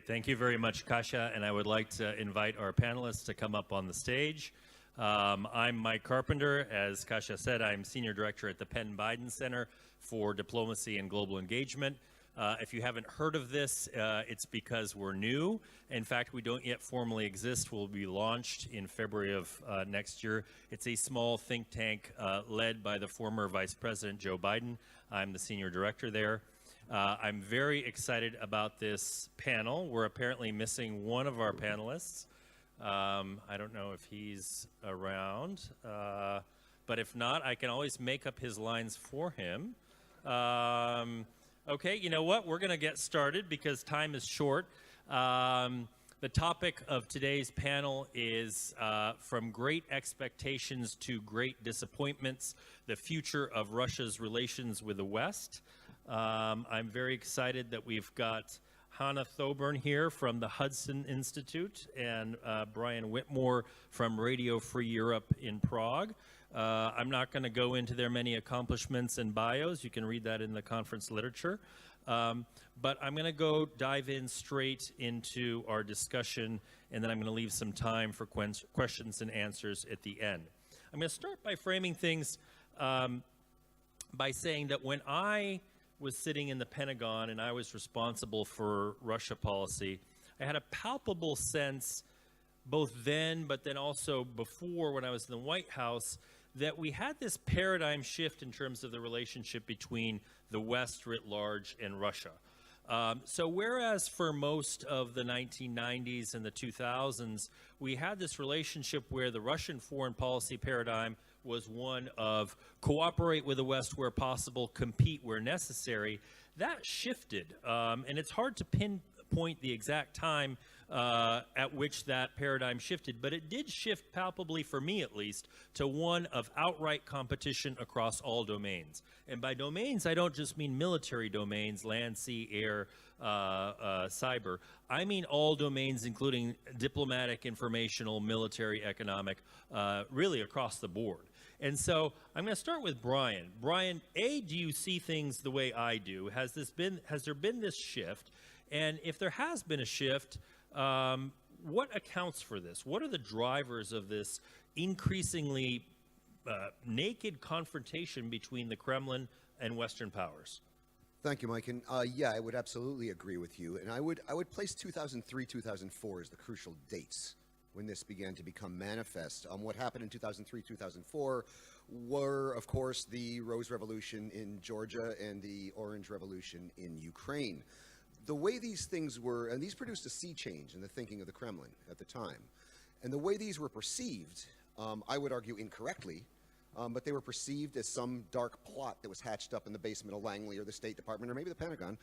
Thank you very much, Kasia, and I would like to invite our panelists to come up on the stage. I'm Mike Carpenter. As Kasia said, I'm Senior Director at the Penn Biden Center for Diplomacy and Global Engagement. If you haven't heard of this, it's because we're new. In fact, we don't yet formally exist. We'll be launched in February of next year. It's a small think tank led by the former Vice President Joe Biden. I'm the Senior Director there. I'm very excited about this panel. We're apparently missing one of our panelists. I don't know if he's around, but if not, I can always make up his lines for him. Okay, you know what? We're going to get started because time is short. The topic of today's panel is From Great Expectations to Great Disappointments, the Future of Russia's Relations with the West. I'm very excited that we've got Hannah Thoburn here from the Hudson Institute and Brian Whitmore from Radio Free Europe in Prague. I'm not going to go into their many accomplishments and bios. You can read that in the conference literature. But I'm going to dive in straight into our discussion, and then I'm going to leave some time for questions and answers at the end. I'm going to start by framing things by saying that when I was sitting in the Pentagon and I was responsible for Russia policy, I had a palpable sense both then but then also before when I was in the White House that we had this paradigm shift in terms of the relationship between the West writ large and Russia. So whereas for most of the 1990s and the 2000s, we had this relationship where the Russian foreign policy paradigm was one of cooperate with the West where possible, compete where necessary, that shifted. And it's hard to pinpoint the exact time at which that paradigm shifted, but it did shift palpably, for me at least, to one of outright competition across all domains. And by domains, I don't just mean military domains, land, sea, air, cyber. I mean all domains, including diplomatic, informational, military, economic, really across the board. And so I'm going to start with Brian. Brian, A, do you see things the way I do? Has there been this shift? And if there has been a shift, what accounts for this? What are the drivers of this increasingly naked confrontation between the Kremlin and Western powers? Thank you, Mike. And yeah, I would absolutely agree with you. And I would place 2003, 2004 as the crucial dates when this began to become manifest. What happened in 2003, 2004 were, of course, the Rose Revolution in Georgia and the Orange Revolution in Ukraine. The way these things were, and these produced a sea change in the thinking of the Kremlin at the time. And the way these were perceived, I would argue incorrectly, but they were perceived as some dark plot that was hatched up in the basement of Langley or the State Department or maybe the Pentagon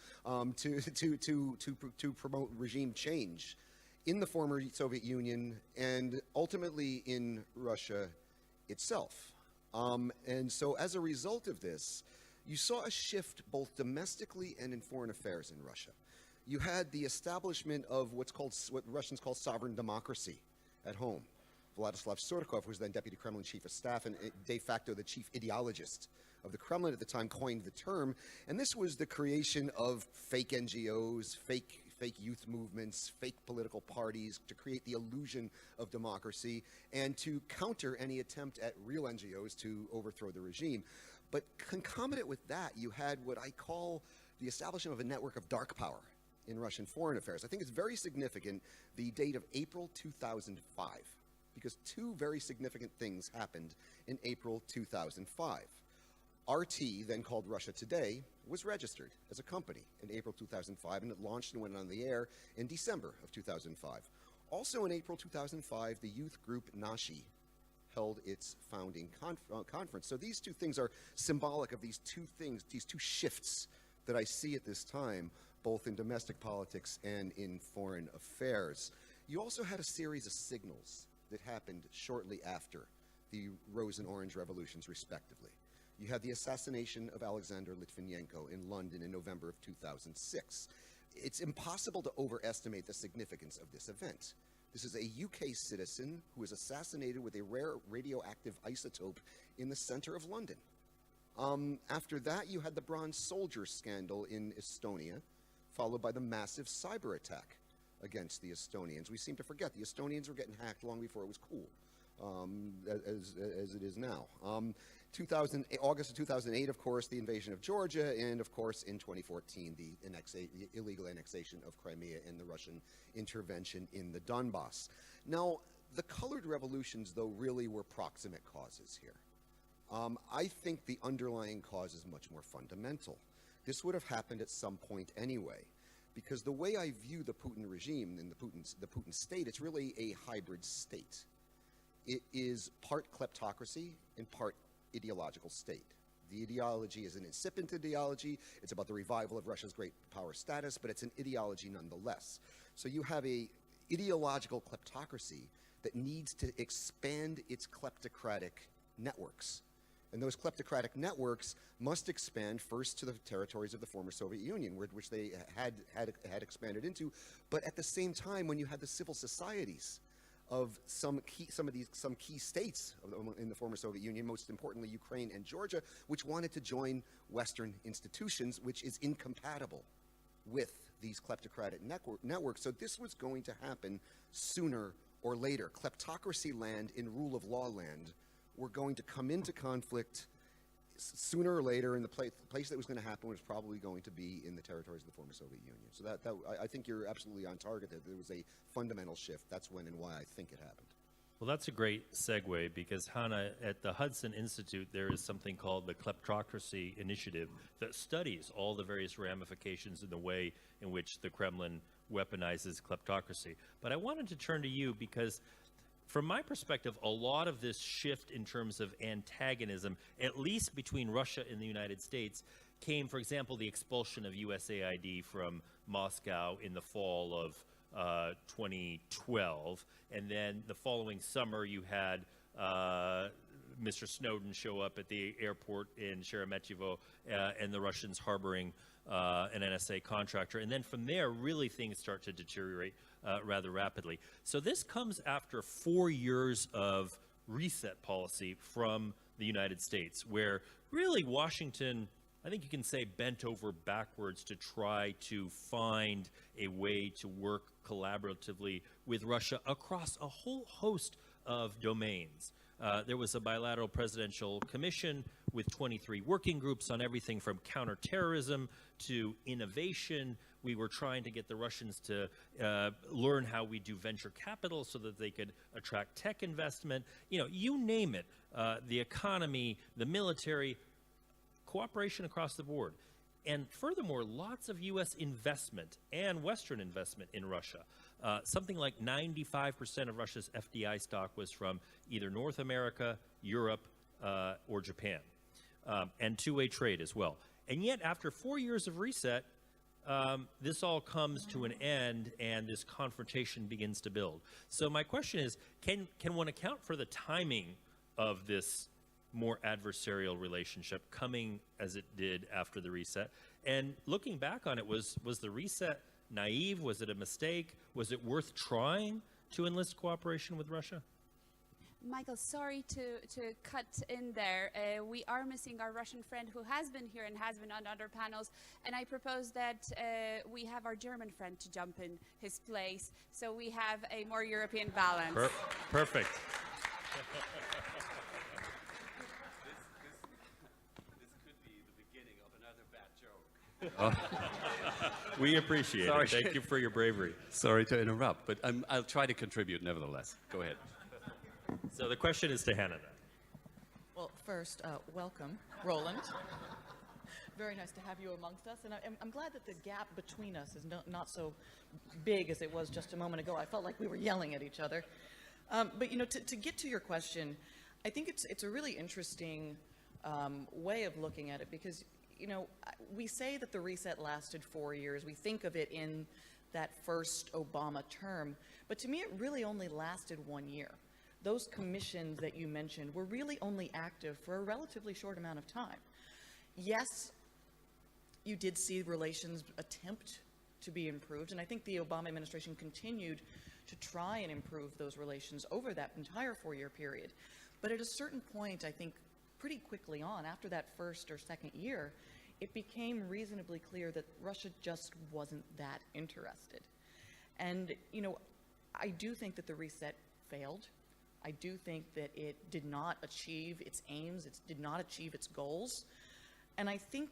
to promote regime change in the former Soviet Union and ultimately in Russia itself. And so as a result of this, you saw a shift both domestically and in foreign affairs in Russia. You had the establishment of what Russians call sovereign democracy at home. Vladislav Surkov, who was then Deputy Kremlin Chief of Staff and de facto the chief ideologist of the Kremlin at the time, coined the term. And this was the creation of fake NGOs, fake youth movements, fake political parties to create the illusion of democracy and to counter any attempt at real NGOs to overthrow the regime. But concomitant with that, you had what I call the establishment of a network of dark power in Russian foreign affairs. I think it's very significant, the date of April 2005, because two very significant things happened in April 2005. RT, then called Russia Today, was registered as a company in April 2005, and it launched and went on the air in December of 2005. Also in April 2005, the youth group Nashi held its founding conference. So these two things are symbolic of these two things, these two shifts that I see at this time, both in domestic politics and in foreign affairs. You also had a series of signals that happened shortly after the Rose and Orange revolutions, respectively. You had the assassination of Alexander Litvinenko in London in November of 2006. It's impossible to overestimate the significance of this event. This is a UK citizen who was assassinated with a rare radioactive isotope in the center of London. After that, you had the Bronze Soldier scandal in Estonia, followed by the massive cyber attack against the Estonians. We seem to forget the Estonians were getting hacked long before it was cool, as it is now. August of 2008, of course, the invasion of Georgia, and of course in 2014, the illegal annexation of Crimea and the Russian intervention in the Donbass. Now, the colored revolutions, though, really were proximate causes here. I think the underlying cause is much more fundamental. This would have happened at some point anyway, because the way I view the Putin regime and the Putin state, it's really a hybrid state. It is part kleptocracy and part ideological state. The ideology is an incipient ideology. It's about the revival of Russia's great power status, but it's an ideology nonetheless. So you have a ideological kleptocracy that needs to expand its kleptocratic networks. And those kleptocratic networks must expand first to the territories of the former Soviet Union, which they had expanded into. But at the same time, when you had the civil societies of some key states in the former Soviet Union, most importantly Ukraine and Georgia, which wanted to join Western institutions, which is incompatible with these kleptocratic networks. So this was going to happen sooner or later. Kleptocracy land and rule of law land were going to come into conflict sooner or later, and the place that was going to happen was probably going to be in the territories of the former Soviet Union. So I think you're absolutely on target that there was a fundamental shift. That's when and why I think it happened. Well, that's a great segue, because Hannah, at the Hudson Institute, there is something called the Kleptocracy Initiative that studies all the various ramifications in the way in which the Kremlin weaponizes kleptocracy. But I wanted to turn to you because, from my perspective, a lot of this shift in terms of antagonism, at least between Russia and the United States, came, for example, the expulsion of USAID from Moscow in the fall of 2012, and then the following summer you had Mr. Snowden show up at the airport in Sheremetyevo, and the Russians harboring an NSA contractor. And then from there, really things start to deteriorate rather rapidly. So this comes after 4 years of reset policy from the United States, where really Washington, I think you can say, bent over backwards to try to find a way to work collaboratively with Russia across a whole host of domains. There was a bilateral presidential commission with 23 working groups on everything from counterterrorism to innovation. We were trying to get the Russians to learn how we do venture capital so that they could attract tech investment. You know, you name it, the economy, the military, cooperation across the board. And furthermore, lots of U.S. investment and Western investment in Russia. Something like 95% of Russia's FDI stock was from either North America, Europe, or Japan, and two-way trade as well. And yet, after 4 years of reset, this all comes to an end, and this confrontation begins to build. So my question is, can one account for the timing of this more adversarial relationship coming as it did after the reset? And looking back on it, was the reset naive? Was it a mistake? Was it worth trying to enlist cooperation with Russia? Michael, sorry to cut in there. We are missing our Russian friend who has been here and has been on other panels, and I propose that we have our German friend to jump in his place, so we have a more European balance. Perfect. We appreciate it. Thank you for your bravery. Sorry to interrupt, but I'll try to contribute nevertheless. Go ahead. So the question is to Hannah then. Well, first, welcome, Roland. Very nice to have you amongst us, and I'm glad that the gap between us is not so big as it was just a moment ago. I felt like we were yelling at each other. But, you know, to get to your question, I think it's a really interesting way of looking at it, because, you know, we say that the reset lasted 4 years. We think of it in that first Obama term, but to me it really only lasted 1 year. Those commissions that you mentioned were really only active for a relatively short amount of time. Yes, you did see relations attempt to be improved, and I think the Obama administration continued to try and improve those relations over that entire 4-year period. But at a certain point, I think pretty quickly on, after that first or second year, it became reasonably clear that Russia just wasn't that interested. And, you know, I do think that the reset failed. I do think that it did not achieve its aims, it did not achieve its goals. And I think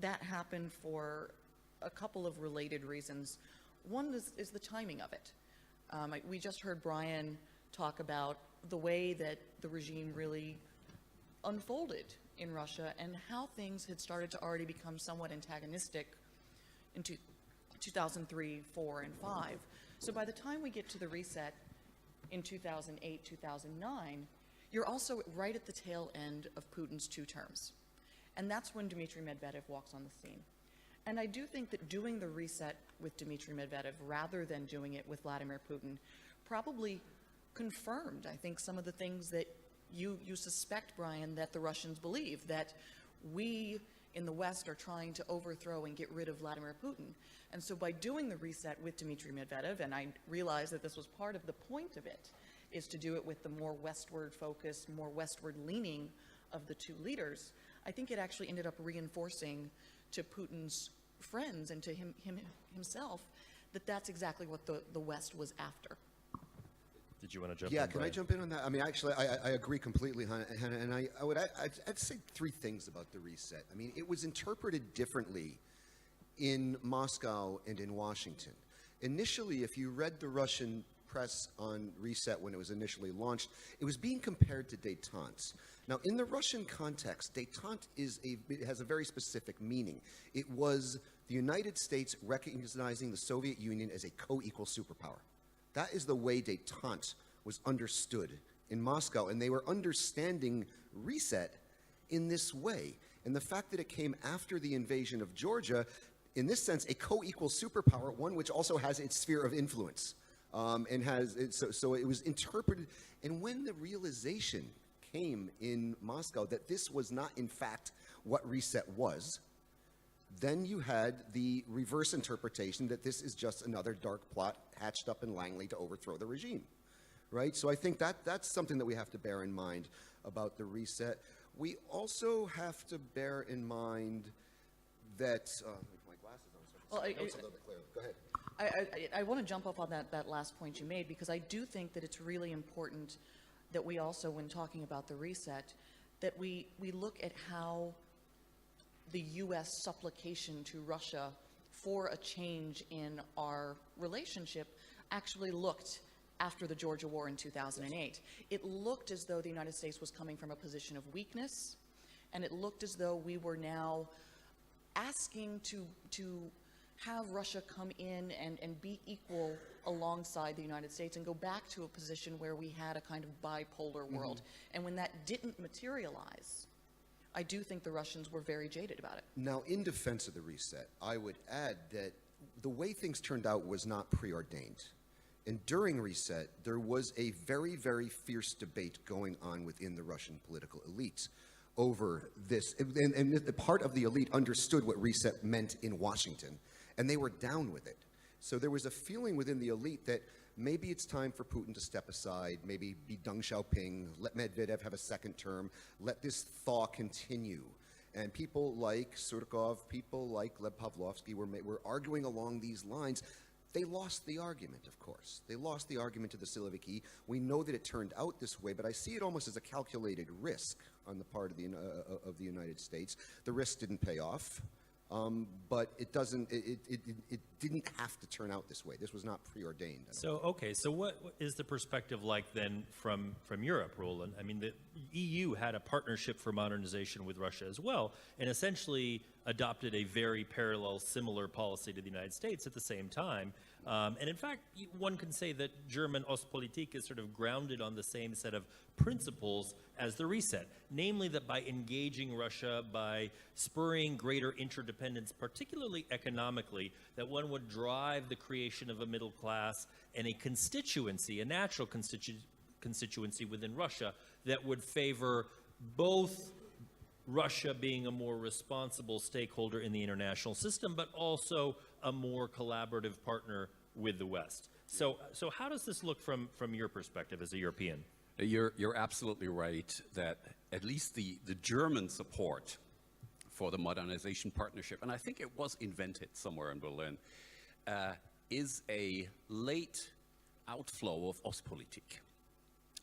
that happened for a couple of related reasons. One is the timing of it. We just heard Brian talk about the way that the regime really unfolded in Russia and how things had started to already become somewhat antagonistic in 2003, 4, and 5. So by the time we get to the reset in 2008, 2009, you're also right at the tail end of Putin's 2 terms. And that's when Dmitry Medvedev walks on the scene. And I do think that doing the reset with Dmitry Medvedev rather than doing it with Vladimir Putin probably confirmed, I think, some of the things that you suspect, Brian, that the Russians believe, that we in the West are trying to overthrow and get rid of Vladimir Putin. And so by doing the reset with Dmitry Medvedev, and I realize that this was part of the point of it, is to do it with the more westward focused, more westward leaning of the 2 leaders, I think it actually ended up reinforcing to Putin's friends and to himself that that's exactly what the West was after. Did you want to jump in? Yeah, can I Brian? jump in on that? I mean, actually, I agree completely, Hannah, and I'd say 3 things about the reset. I mean, it was interpreted differently in Moscow and in Washington. Initially, if you read the Russian press on reset when it was initially launched, it was being compared to détente. Now, in the Russian context, détente has a very specific meaning. It was the United States recognizing the Soviet Union as a co-equal superpower. That is the way détente was understood in Moscow, and they were understanding reset in this way. And the fact that it came after the invasion of Georgia, in this sense, a co-equal superpower, one which also has its sphere of influence, and so it was interpreted. And when the realization came in Moscow that this was not, in fact, what reset was, then you had the reverse interpretation that this is just another dark plot hatched up in Langley to overthrow the regime, right? So I think that's something that we have to bear in mind about the reset. We also have to bear in mind that, let me put my glasses on so I can see my notes a little bit clearer. Go ahead. I want to jump up on that last point you made, because I do think that it's really important that we also, when talking about the reset, that we look at how the U.S. supplication to Russia for a change in our relationship actually looked after the Georgia War in 2008. It looked as though the United States was coming from a position of weakness, and it looked as though we were now asking to have Russia come in and be equal alongside the United States and go back to a position where we had a kind of bipolar world. And when that didn't materialize, I do think the Russians were very jaded about it. Now, in defense of the reset, I would add that the way things turned out was not preordained. And during reset, there was a very, very fierce debate going on within the Russian political elite over this. And the part of the elite understood what reset meant in Washington, and they were down with it. So there was a feeling within the elite that maybe it's time for Putin to step aside, maybe be Deng Xiaoping, let Medvedev have a second term, let this thaw continue. And people like Surkov, people like Lev Pavlovsky were arguing along these lines. They lost the argument, of course. They lost the argument to the Siloviki. We know that it turned out this way, but I see it almost as a calculated risk on the part of the United States. The risk didn't pay off. But it didn't have to turn out this way. This was not preordained. So, okay, so what is the perspective like then from Europe, Roland? I mean, the EU had a partnership for modernization with Russia as well, and essentially adopted a very parallel, similar policy to the United States at the same time. And in fact, one can say that German Ostpolitik is sort of grounded on the same set of principles as the reset, namely that by engaging Russia, by spurring greater interdependence, particularly economically, that one would drive the creation of a middle class and a constituency, a natural constituency within Russia that would favor both Russia being a more responsible stakeholder in the international system, but also a more collaborative partner with the West. So how does this look from your perspective as a European? You're absolutely right that at least the German support for the modernization partnership, and I think it was invented somewhere in Berlin, is a late outflow of Ostpolitik.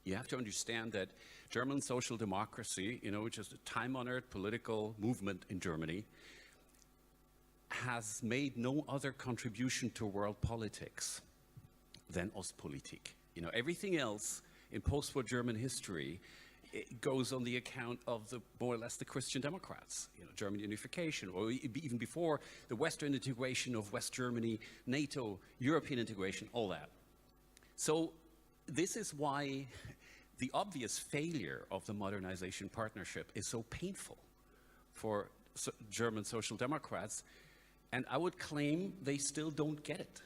You have to understand that German social democracy, which is a time-honored political movement in Germany, has made no other contribution to world politics than Ostpolitik. Everything else in post-war German history, it goes on the account of more or less the Christian Democrats, German unification, or even before the Western integration of West Germany, NATO, European integration, all that. So this is why the obvious failure of the modernization partnership is so painful for German Social Democrats, and I would claim they still don't get it.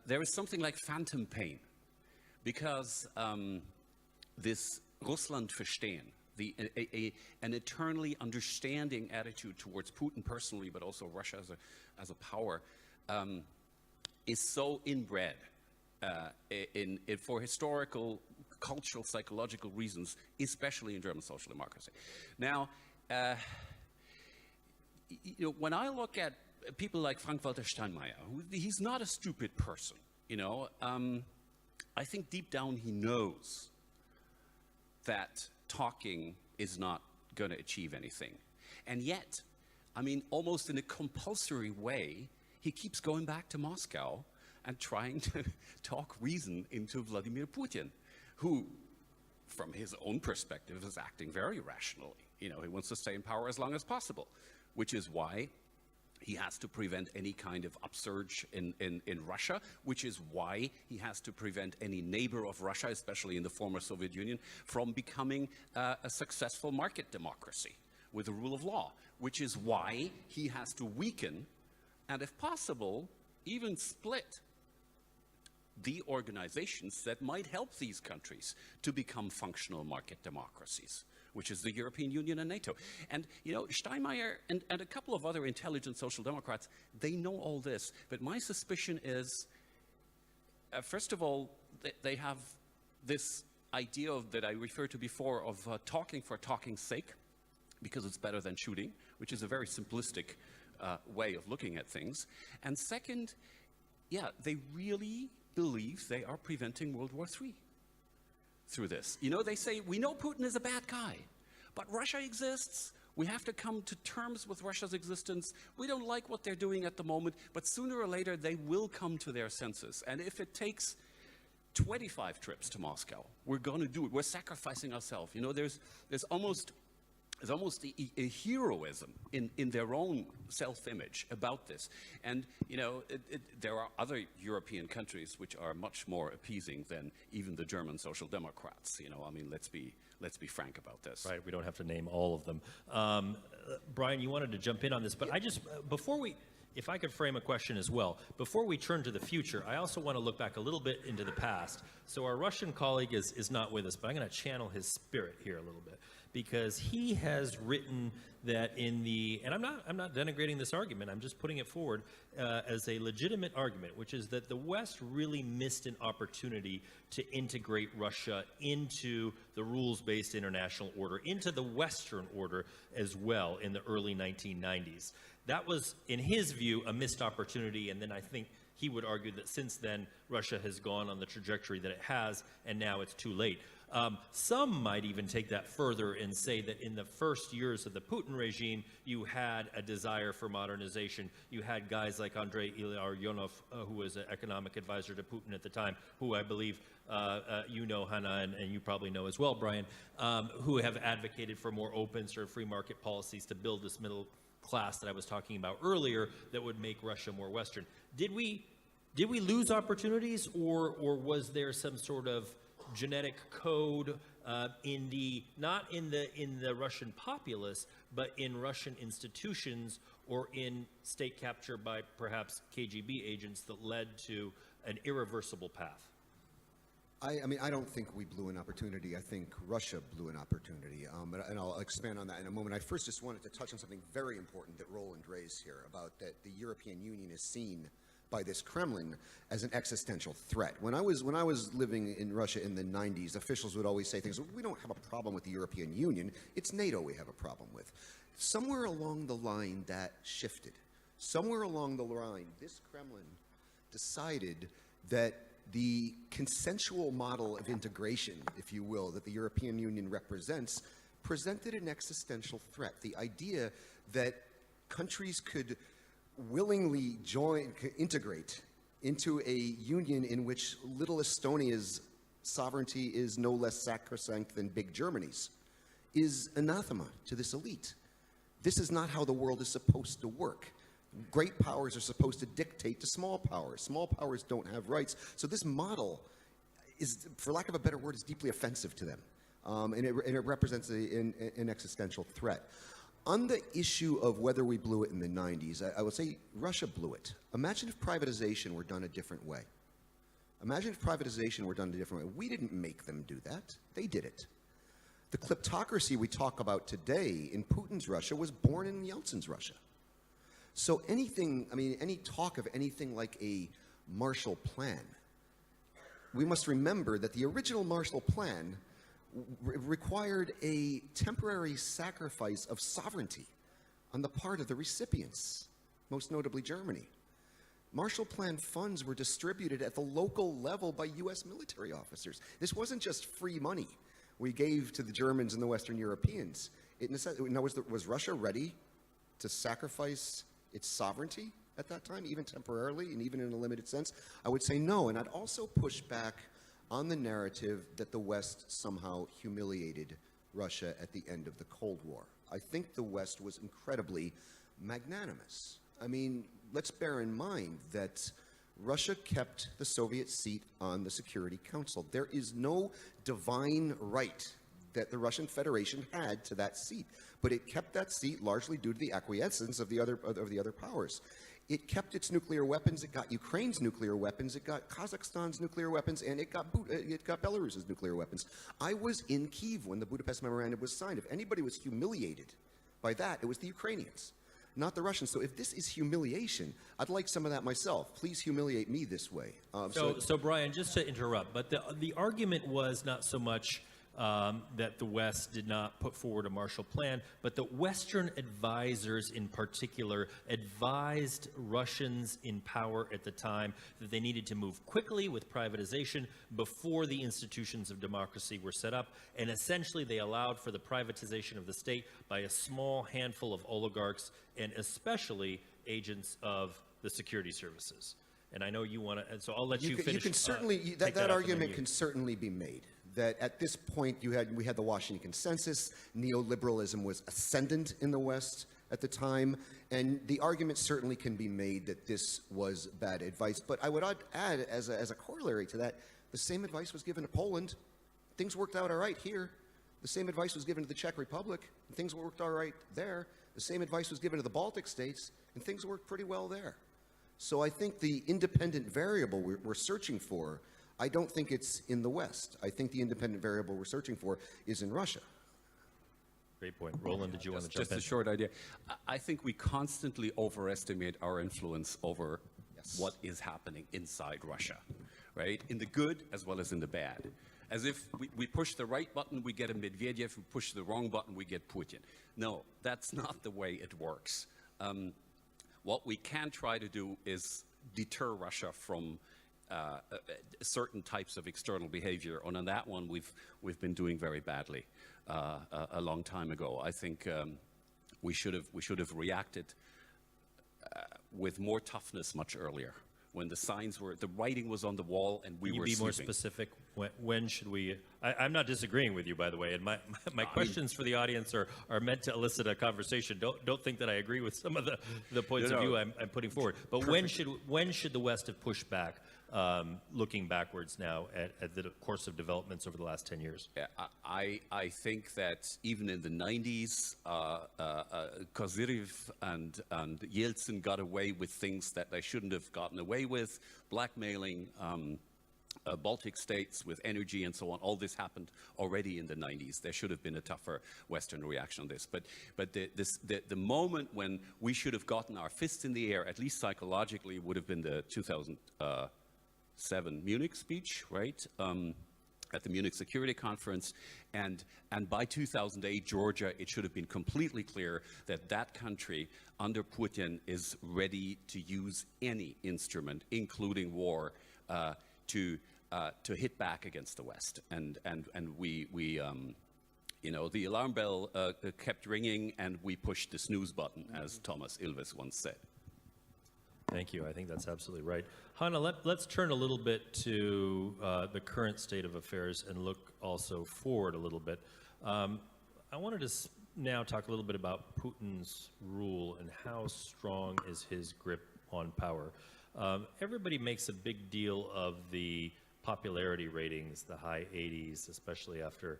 There is something like phantom pain, because this Russland verstehen, an eternally understanding attitude towards Putin personally, but also Russia as a power, is so inbred for historical, cultural, psychological reasons, especially in German social democracy. Now, when I look at people like Frank-Walter Steinmeier, he's not a stupid person, I think deep down he knows that talking is not going to achieve anything. And yet, almost in a compulsory way, he keeps going back to Moscow and trying to talk reason into Vladimir Putin, who, from his own perspective, is acting very rationally. He wants to stay in power as long as possible, which is why he has to prevent any kind of upsurge in Russia, which is why he has to prevent any neighbor of Russia, especially in the former Soviet Union, from becoming a successful market democracy with the rule of law, which is why he has to weaken and, if possible, even split the organizations that might help these countries to become functional market democracies, which is the European Union and NATO. And, Steinmeier and a couple of other intelligent social democrats, they know all this. But my suspicion is, first of all, they have this idea that I referred to before of talking for talking's sake, because it's better than shooting, which is a very simplistic way of looking at things. And second, they really believe they are preventing World War III through this. They say, we know Putin is a bad guy, but Russia exists. We have to come to terms with Russia's existence. We don't like what they're doing at the moment, but sooner or later they will come to their senses. And if it takes 25 trips to Moscow, we're going to do it. We're sacrificing ourselves. There's almost a heroism in their own self-image about this. And, there are other European countries which are much more appeasing than even the German Social Democrats. Let's be frank about this. Right, we don't have to name all of them. Brian, you wanted to jump in on this, but if I could frame a question as well, before we turn to the future, I also want to look back a little bit into the past. So our Russian colleague is not with us, but I'm going to channel his spirit here a little bit, because he has written that and I'm not denigrating this argument, I'm just putting it forward as a legitimate argument, which is that the West really missed an opportunity to integrate Russia into the rules-based international order, into the Western order as well in the early 1990s. That was, in his view, a missed opportunity, and then I think he would argue that since then, Russia has gone on the trajectory that it has, and now it's too late. Some might even take that further and say that in the first years of the Putin regime, you had a desire for modernization. You had guys like Andrei Illarionov, who was an economic advisor to Putin at the time, who I believe Hannah, and you probably know as well, Brian, who have advocated for more open sort of free market policies to build this middle class that I was talking about earlier that would make Russia more Western. Did we lose opportunities, or was there some sort of genetic code not in the Russian populace, but in Russian institutions or in state capture by perhaps KGB agents that led to an irreversible path? I don't think we blew an opportunity. I think Russia blew an opportunity, and I'll expand on that in a moment. I first just wanted to touch on something very important that Roland raised here about that the European Union is seen by this Kremlin as an existential threat. When I was living in Russia in the 90s, officials would always say things, we don't have a problem with the European Union, it's NATO we have a problem with. Somewhere along the line that shifted. Somewhere along the line, this Kremlin decided that the consensual model of integration, if you will, that the European Union represents, presented an existential threat. The idea that countries could willingly integrate into a union in which little Estonia's sovereignty is no less sacrosanct than big Germany's is anathema to this elite. This is not how the world is supposed to work. Great powers are supposed to dictate to small powers. Small powers don't have rights. So this model is, for lack of a better word, is deeply offensive to them. And it represents an existential threat. On the issue of whether we blew it in the 90s, I would say Russia blew it. Imagine if privatization were done a different way. Imagine if privatization were done a different way. We didn't make them do that. They did it. The kleptocracy we talk about today in Putin's Russia was born in Yeltsin's Russia. So anything, I mean, any talk of anything like a Marshall Plan, we must remember that the original Marshall Plan required a temporary sacrifice of sovereignty on the part of the recipients, most notably Germany. Marshall Plan funds were distributed at the local level by U.S. military officers. This wasn't just free money we gave to the Germans and the Western Europeans. Was Russia ready to sacrifice its sovereignty at that time, even temporarily and even in a limited sense? I would say no, and I'd also push back on the narrative that the West somehow humiliated Russia at the end of the Cold War. I think the West was incredibly magnanimous. I mean, let's bear in mind that Russia kept the Soviet seat on the Security Council. There is no divine right that the Russian Federation had to that seat, but it kept that seat largely due to the acquiescence of the other powers. It kept its nuclear weapons, it got Ukraine's nuclear weapons, it got Kazakhstan's nuclear weapons, and it got Belarus's nuclear weapons. I was in Kyiv when the Budapest Memorandum was signed. If anybody was humiliated by that, it was the Ukrainians, not the Russians. So if this is humiliation, I'd like some of that myself. Please humiliate me this way. So Brian, just to interrupt, but the argument was not so much that the West did not put forward a Marshall Plan, but the Western advisors in particular advised Russians in power at the time that they needed to move quickly with privatization before the institutions of democracy were set up, and essentially they allowed for the privatization of the state by a small handful of oligarchs and especially agents of the security services. And I know you want to, and so I'll let you finish. You can certainly, that argument can certainly be made. That at this point we had the Washington Consensus, neoliberalism was ascendant in the West at the time, and the argument certainly can be made that this was bad advice. But I would add, as a corollary to that, the same advice was given to Poland. Things worked out all right here. The same advice was given to the Czech Republic, and things worked all right there. The same advice was given to the Baltic states, and things worked pretty well there. So I think the independent variable we're searching for, I don't think it's in the West. I think the independent variable we're searching for is in Russia. Great point. Roland, did you want to jump in? Just a short idea. I think we constantly overestimate our influence over what is happening inside Russia, right? In the good as well as in the bad. As if we push the right button, we get a Medvedev. We push the wrong button, we get Putin. No, that's not the way it works. What we can try to do is deter Russia from certain types of external behavior, and on that one we've been doing very badly a long time ago. I think we should have reacted with more toughness much earlier, when the writing was on the wall and we were Can you be more sleeping. specific? When should we? I'm not disagreeing with you, by the way, and my questions for the audience are meant to elicit a conversation. Don't think that I agree with some of the points of view I'm putting forward. But when should the West have pushed back? Looking backwards now at the course of developments over the last 10 years? Yeah, I think that even in the 90s, Kozyrev and Yeltsin got away with things that they shouldn't have gotten away with, blackmailing Baltic states with energy and so on. All this happened already in the 90s. There should have been a tougher Western reaction on this. But the moment when we should have gotten our fists in the air, at least psychologically, would have been the 2007 Munich speech, right? at the Munich Security Conference, and by 2008, Georgia, it should have been completely clear that that country under Putin is ready to use any instrument, including war, to hit back against the West. And we you know, the alarm bell kept ringing, and we pushed the snooze button, as Thomas Ilves once said. Thank you. I think that's absolutely right. Hanna, let's turn a little bit to the current state of affairs and look also forward a little bit. I wanted to now talk a little bit about Putin's rule and how strong is his grip on power. Everybody makes a big deal of the popularity ratings, the high 80s, especially after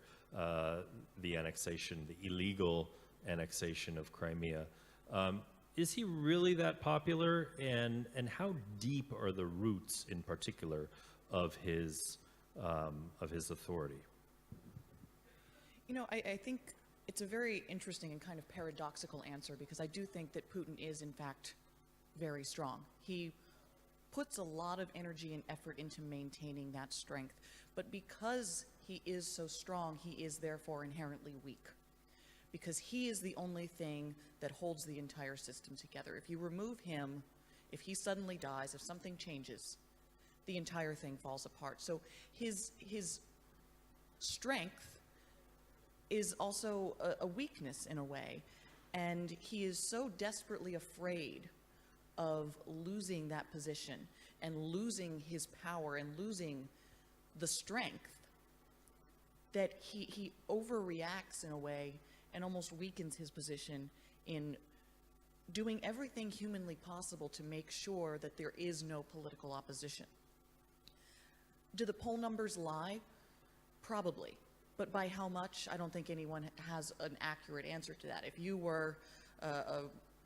the annexation, the illegal annexation of Crimea. Is he really that popular, and how deep are the roots, in particular, of his authority? You know, I think it's a very interesting and kind of paradoxical answer, because I do think that Putin is, in fact, very strong. He puts a lot of energy and effort into maintaining that strength, but because he is so strong, he is therefore inherently weak, because he is the only thing that holds the entire system together. If you remove him, if he suddenly dies, if something changes, the entire thing falls apart. So his strength is also a weakness in a way, and he is so desperately afraid of losing that position and losing his power and losing the strength that he overreacts in a way and almost weakens his position in doing everything humanly possible to make sure that there is no political opposition. Do the poll numbers lie? Probably. But by how much? I don't think anyone has an accurate answer to that. If you were a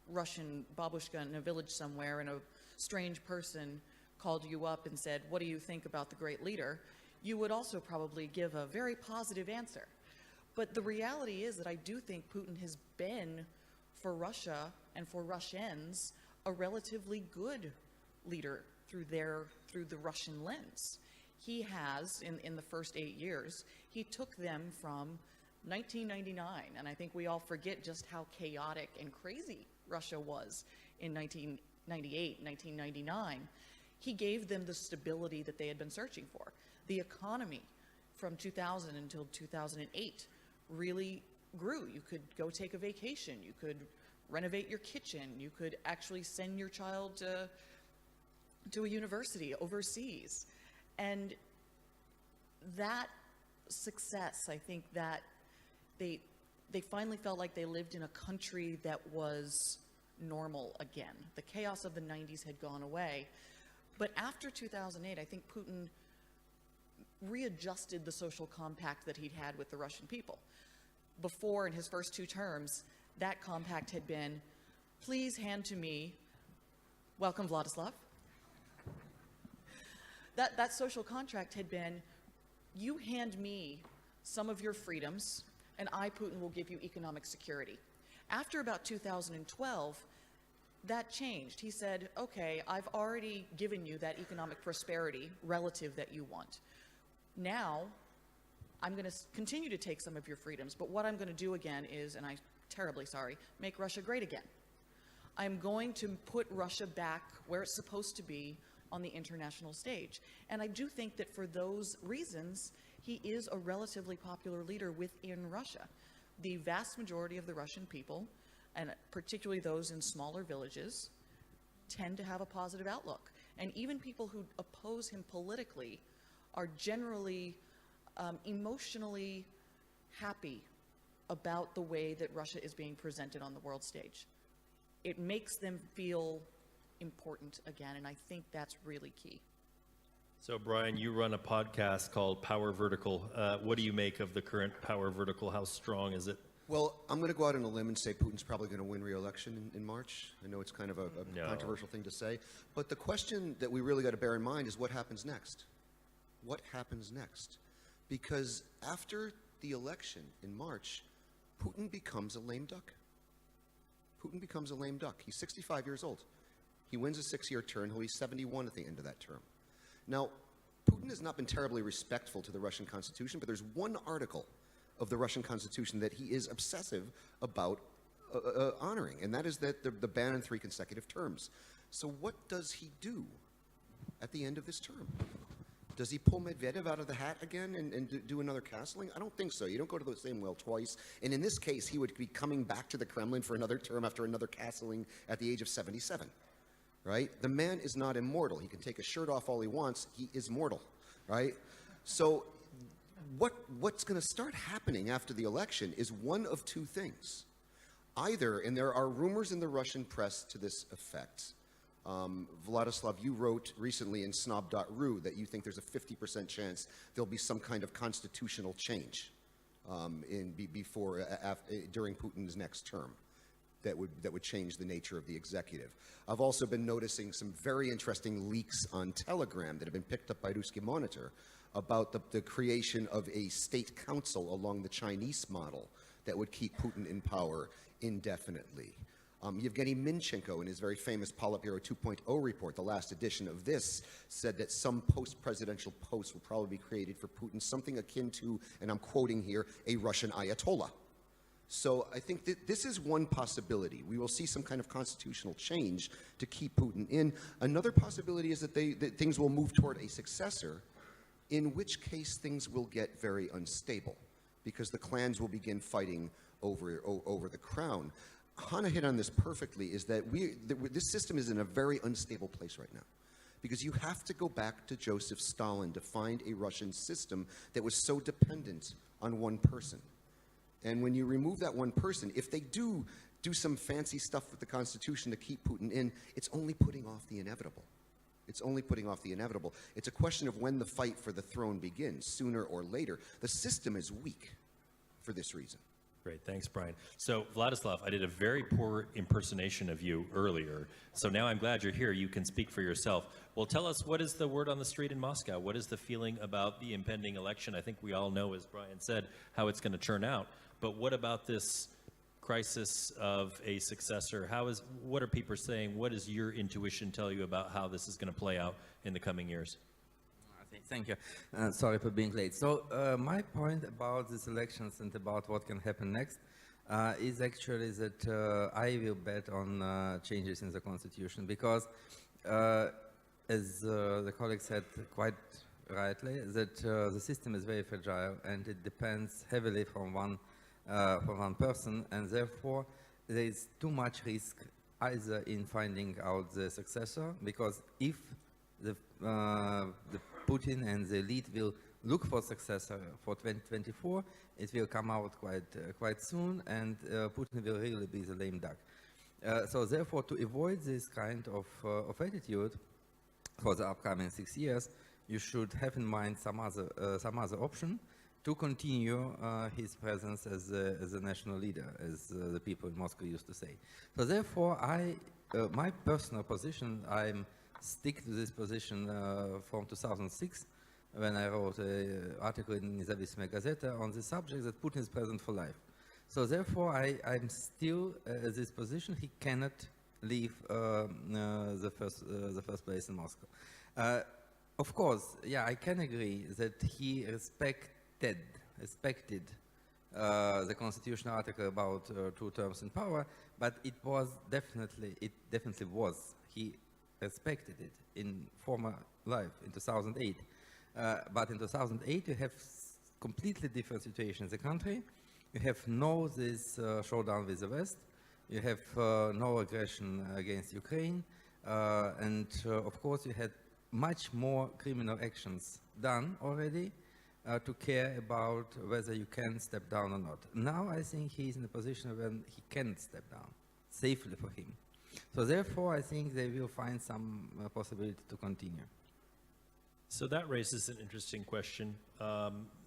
Russian babushka in a village somewhere and a strange person called you up and said, "What do you think about the great leader?" you would also probably give a very positive answer. But the reality is that I do think Putin has been, for Russia and for Russians, a relatively good leader through the Russian lens. He has, in the first 8 years, he took them from 1999, and I think we all forget just how chaotic and crazy Russia was in 1998, 1999. He gave them the stability that they had been searching for. The economy from 2000 until 2008 really grew. You could go take a vacation, you could renovate your kitchen, you could actually send your child to a university overseas. And that success, I think that they finally felt like they lived in a country that was normal again. The chaos of the 90s had gone away. But after 2008, I think Putin readjusted the social compact that he'd had with the Russian people. Before, in his first 2 terms, that compact had been, please hand to me, welcome Vladislav. That social contract had been, you hand me some of your freedoms, and I, Putin, will give you economic security. After about 2012, that changed. He said, okay, I've already given you that economic prosperity relative that you want. Now, I'm going to continue to take some of your freedoms, but what I'm going to do again is, and I'm terribly sorry, make Russia great again. I'm going to put Russia back where it's supposed to be on the international stage. And I do think that for those reasons, he is a relatively popular leader within Russia. The vast majority of the Russian people, and particularly those in smaller villages, tend to have a positive outlook. And even people who oppose him politically are generally emotionally happy about the way that Russia is being presented on the world stage. It makes them feel important again, and I think that's really key. So, Brian, you run a podcast called Power Vertical. What do you make of the current power vertical? How strong is it? Well, I'm going to go out on a limb and say Putin's probably going to win re-election in March. I know it's kind of a No. controversial thing to say, but the question that we really got to bear in mind is what happens next? What happens next? Because after the election in March, Putin becomes a lame duck. Putin becomes a lame duck. He's 65 years old. He wins a 6-year term. He'll be 71 at the end of that term. Now, Putin has not been terribly respectful to the Russian Constitution, but there's one article of the Russian Constitution that he is obsessive about honoring, and that is that the ban on 3 consecutive terms. So what does he do at the end of this term? Does he pull Medvedev out of the hat again and do another castling? I don't think so. You don't go to the same well twice. And in this case, he would be coming back to the Kremlin for another term after another castling at the age of 77, right? The man is not immortal. He can take his shirt off all he wants. He is mortal, right? So what's going to start happening after the election is one of two things. Either, and there are rumors in the Russian press to this effect, Vladislav, you wrote recently in snob.ru that you think there's a 50% chance there'll be some kind of constitutional change during Putin's next term that would change the nature of the executive. I've also been noticing some very interesting leaks on Telegram that have been picked up by Ruski Monitor about the creation of a state council along the Chinese model that would keep Putin in power indefinitely. Yevgeny Minchenko, in his very famous Politburo 2.0 report, the last edition of this, said that some post-presidential posts will probably be created for Putin, something akin to, and I'm quoting here, a Russian Ayatollah. So I think that this is one possibility. We will see some kind of constitutional change to keep Putin in. Another possibility is that things will move toward a successor, in which case things will get very unstable, because the clans will begin fighting over the crown. Hannah hit on this perfectly, is that this system is in a very unstable place right now, because you have to go back to Joseph Stalin to find a Russian system that was so dependent on one person. And when you remove that one person, if they do some fancy stuff with the Constitution to keep Putin in, it's only putting off the inevitable. It's only putting off the inevitable. It's a question of when the fight for the throne begins, sooner or later. The system is weak for this reason. Great, thanks, Brian. So, Vladislav, I did a very poor impersonation of you earlier, so now I'm glad you're here. You can speak for yourself. Well, tell us, what is the word on the street in Moscow? What is the feeling about the impending election? I think we all know, as Brian said, how it's going to turn out. But what about this crisis of a successor? What are people saying? What does your intuition tell you about how this is going to play out in the coming years? Thank you. Sorry for being late. So my point about these elections and about what can happen next is actually that I will bet on changes in the constitution, because as the colleague said quite rightly, that the system is very fragile and it depends heavily from one person, and therefore there is too much risk either in finding out the successor, because if the Putin and the elite will look for successor for 2024, it will come out quite soon, and Putin will really be the lame duck. So therefore, to avoid this kind of attitude for the upcoming 6 years, you should have in mind some other option to continue his presence as a national leader, as the people in Moscow used to say. So therefore, my personal position, I'm stick to this position from 2006, when I wrote an article in Nezavismaya Gazeta on the subject that Putin is president for life. So therefore, I'm still at this position. He cannot leave the first place in Moscow. Of course, yeah, I can agree that he respected the constitutional article about 2 terms in power, but it definitely was. He respected it in former life, in 2008. But in 2008, you have completely different situation in the country. You have this showdown with the West. You have no aggression against Ukraine. And of course, you had much more criminal actions done already to care about whether you can step down or not. Now I think he's in a position when he can step down, safely for him. So therefore, I think they will find some possibility to continue. So that raises an interesting question.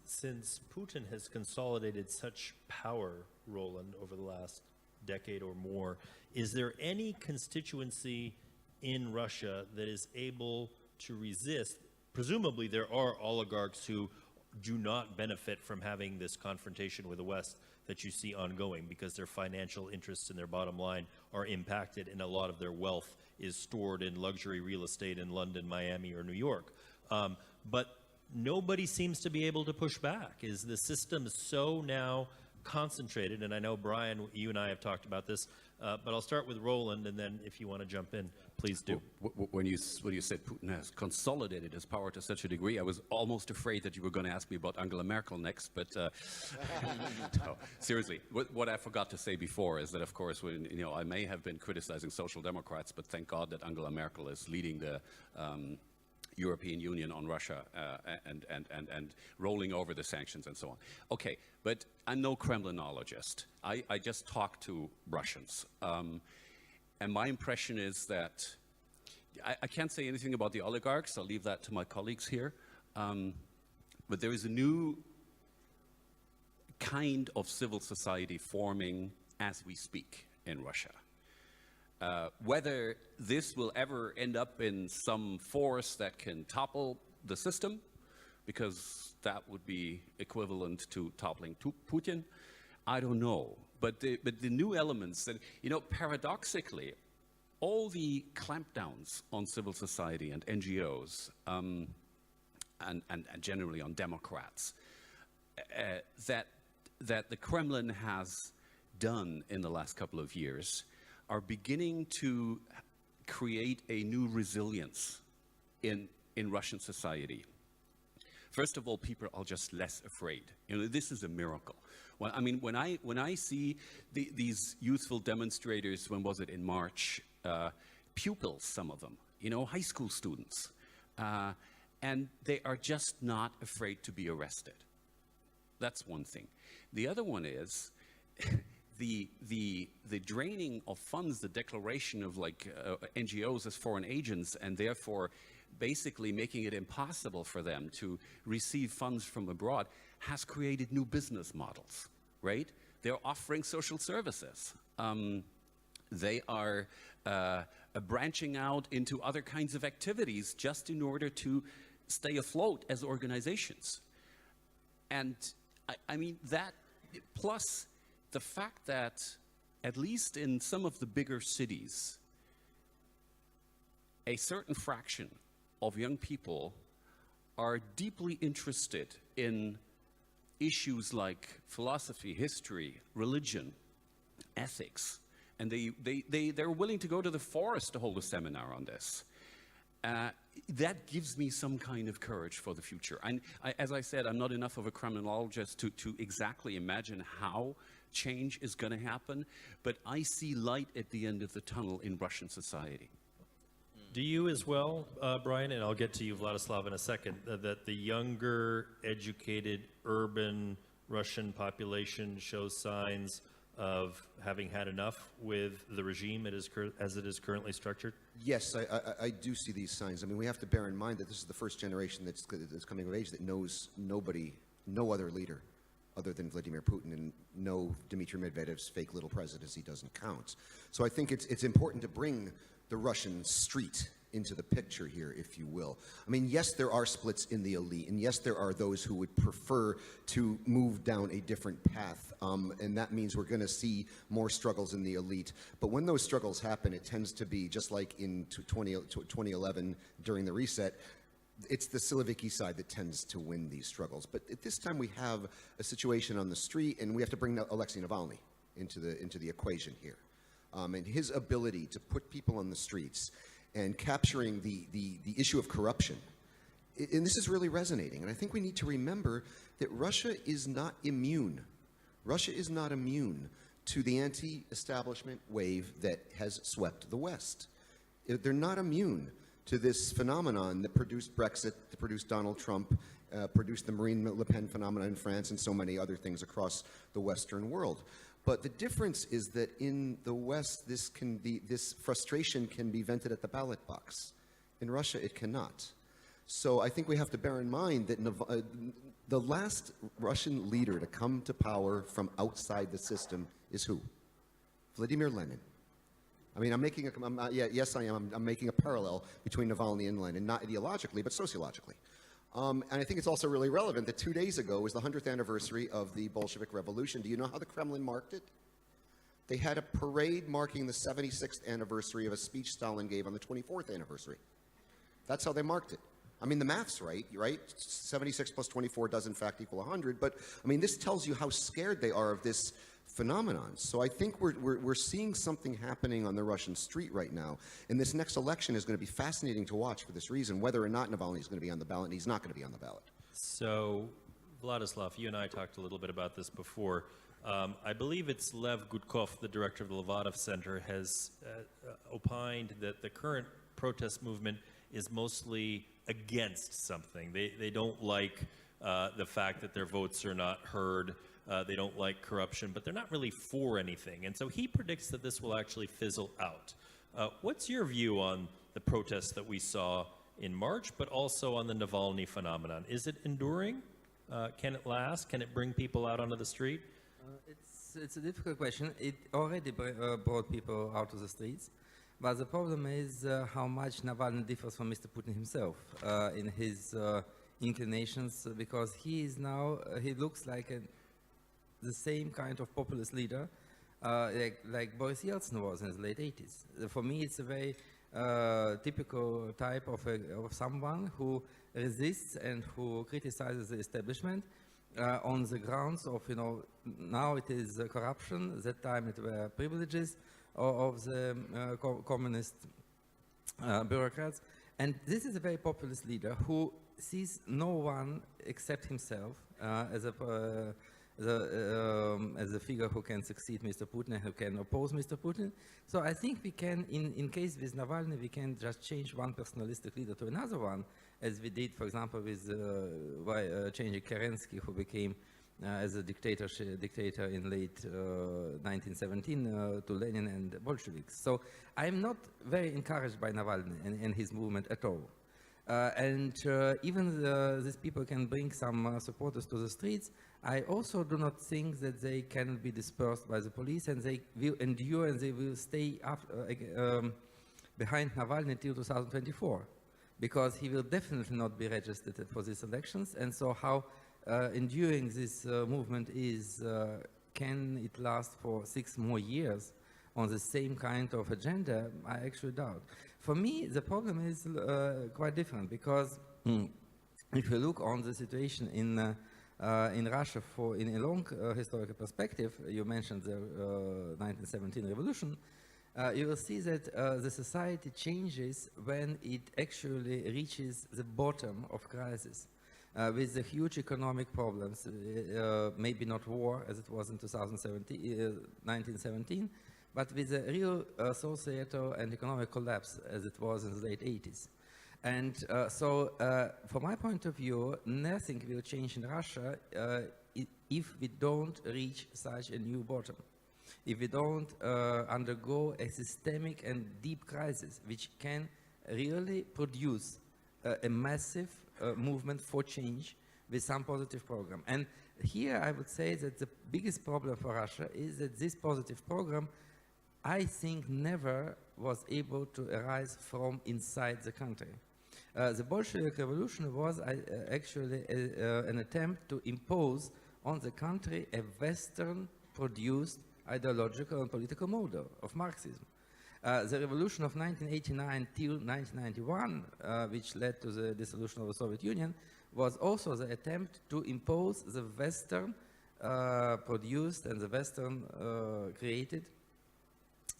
Since Putin has consolidated such power, Roland, over the last decade or more, is there any constituency in Russia that is able to resist? Presumably there are oligarchs who do not benefit from having this confrontation with the West that you see ongoing, because their financial interests and their bottom line are impacted, and a lot of their wealth is stored in luxury real estate in London, Miami, or New York. but nobody seems to be able to push back. Is the system so now concentrated? And I know, Brian, you and I have talked about this, but I'll start with Roland, and then if you want to jump in, please do. When you said Putin has consolidated his power to such a degree, I was almost afraid that you were going to ask me about Angela Merkel next. But no, seriously, what I forgot to say before is that, of course, when, I may have been criticizing social democrats, but thank God that Angela Merkel is leading the European Union on Russia and rolling over the sanctions and so on. Okay, but I'm no Kremlinologist. I just talk to Russians. And my impression is that I can't say anything about the oligarchs. I'll leave that to my colleagues here. But there is a new kind of civil society forming as we speak in Russia. Whether this will ever end up in some force that can topple the system, because that would be equivalent to toppling Putin, I don't know. But the new elements, and paradoxically, all the clampdowns on civil society and NGOs, and generally on Democrats, that the Kremlin has done in the last couple of years, are beginning to create a new resilience in Russian society. First of all, people are just less afraid. This is a miracle. Well, I mean, when I see these youthful demonstrators, when was it, in March, pupils, some of them, high school students, and they are just not afraid to be arrested. That's one thing. The other one is the draining of funds, the declaration of NGOs as foreign agents, and therefore basically making it impossible for them to receive funds from abroad, has created new business models, right? They're offering social services. They are branching out into other kinds of activities just in order to stay afloat as organizations. And I mean, that plus the fact that, at least in some of the bigger cities, a certain fraction of young people are deeply interested in issues like philosophy, history, religion, ethics, and they're willing to go to the forest to hold a seminar on this. That gives me some kind of courage for the future. And as I said, I'm not enough of a criminologist to exactly imagine how change is going to happen, but I see light at the end of the tunnel in Russian society. Do you as well, Brian, and I'll get to you, Vladislav, in a second, that the younger, educated, urban Russian population shows signs of having had enough with the regime as it is currently structured? Yes, I do see these signs. I mean, we have to bear in mind that this is the first generation that's coming of age that knows no other leader other than Vladimir Putin, and no Dmitry Medvedev's fake little presidency doesn't count. So I think it's important to bring the Russian street into the picture here, if you will. I mean, yes, there are splits in the elite, and yes, there are those who would prefer to move down a different path, and that means we're going to see more struggles in the elite. But when those struggles happen, it tends to be, just like in 2011 during the reset, it's the Siloviki side that tends to win these struggles. But at this time, we have a situation on the street, and we have to bring Alexei Navalny into the equation here. And his ability to put people on the streets and capturing the issue of corruption. And this is really resonating. And I think we need to remember that Russia is not immune. Russia is not immune to the anti-establishment wave that has swept the West. They're not immune to this phenomenon that produced Brexit, that produced Donald Trump, produced the Marine Le Pen phenomenon in France, and so many other things across the Western world. But the difference is that in the West, this frustration can be vented at the ballot box. In Russia, it cannot. So I think we have to bear in mind that the last Russian leader to come to power from outside the system is who? Vladimir Lenin. I mean, I'm making a parallel between Navalny and Lenin, not ideologically, but sociologically. And I think it's also really relevant that 2 days ago was the 100th anniversary of the Bolshevik Revolution. Do you know how the Kremlin marked it? They had a parade marking the 76th anniversary of a speech Stalin gave on the 24th anniversary. That's how they marked it. I mean, the math's right, right? 76 plus 24 does in fact equal 100, but I mean, this tells you how scared they are of this phenomenon. So I think we're seeing something happening on the Russian street right now, and this next election is going to be fascinating to watch for this reason, whether or not Navalny is going to be on the ballot, and he's not going to be on the ballot. So, Vladislav, you and I talked a little bit about this before. I believe it's Lev Gudkov, the director of the Levadov Center, has opined that the current protest movement is mostly against something. They don't like the fact that their votes are not heard. They don't like corruption, but they're not really for anything. And so he predicts that this will actually fizzle out. What's your view on the protests that we saw in March, but also on the Navalny phenomenon? Is it enduring? Can it last? Can it bring people out onto the street? It's a difficult question. It already brought people out to the streets, but the problem is how much Navalny differs from Mr. Putin himself in his inclinations, because he is now, he looks like the same kind of populist leader like Boris Yeltsin was in the late 80s. For me, it's a very typical type of someone who resists and who criticizes the establishment on the grounds of, now it is corruption, that time it were privileges of the communist bureaucrats. And this is a very populist leader who sees no one except himself as a figure who can succeed Mr. Putin and who can oppose Mr. Putin. So I think we can, in case with Navalny, we can just change one personalistic leader to another one, as we did, for example, with changing Kerensky, who became as a dictator in late 1917 to Lenin and Bolsheviks. So I'm not very encouraged by Navalny and his movement at all. Even these people can bring some supporters to the streets. I also do not think that they can be dispersed by the police, and they will endure and they will stay behind Navalny until 2024, because he will definitely not be registered for these elections. And so how enduring this movement is, can it last for 6 more years on the same kind of agenda? I actually doubt. For me, the problem is quite different, because if you look on the situation in Russia in a long historical perspective, you mentioned the 1917 revolution, you will see that the society changes when it actually reaches the bottom of crisis, with the huge economic problems, maybe not war as it was in 1917, but with a real societal and economic collapse as it was in the late 80s. And from my point of view, nothing will change in Russia if we don't reach such a new bottom, if we don't undergo a systemic and deep crisis, which can really produce a massive movement for change with some positive program. And here I would say that the biggest problem for Russia is that this positive program, I think, never was able to arise from inside the country. The Bolshevik Revolution was actually an attempt to impose on the country a Western-produced ideological and political model of Marxism. The revolution of 1989 till 1991, which led to the dissolution of the Soviet Union, was also the attempt to impose the Western-produced and the Western-created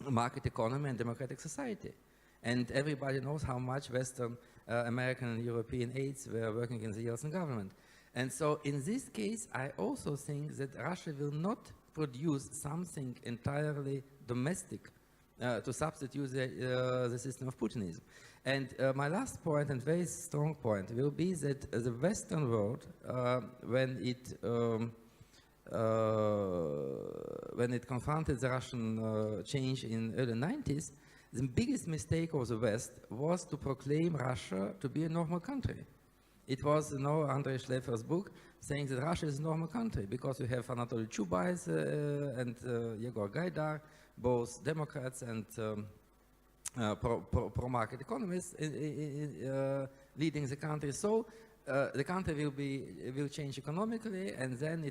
market economy and democratic society. And everybody knows how much Western American and European aides were working in the Yeltsin government. And so in this case, I also think that Russia will not produce something entirely domestic to substitute the system of Putinism. And my last point, and very strong point, will be that the Western world, when it confronted the Russian change in early 90s, the biggest mistake of the West was to proclaim Russia to be a normal country. It was, Andrei Schleifer's book saying that Russia is a normal country because you have Anatoly Chubais and Yegor Gaidar, both Democrats and pro-market economists leading the country. So the country will change economically, and then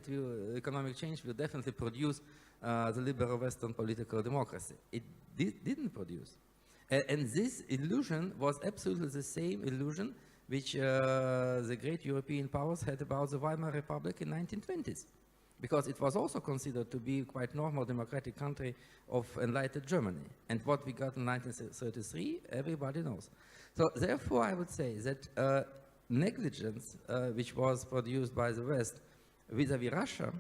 economic change will definitely produce the liberal Western political democracy. It didn't produce. And this illusion was absolutely the same illusion which the great European powers had about the Weimar Republic in 1920s. Because it was also considered to be quite normal democratic country of enlightened Germany. And what we got in 1933, everybody knows. So therefore, I would say that negligence, which was produced by the West vis-à-vis Russia,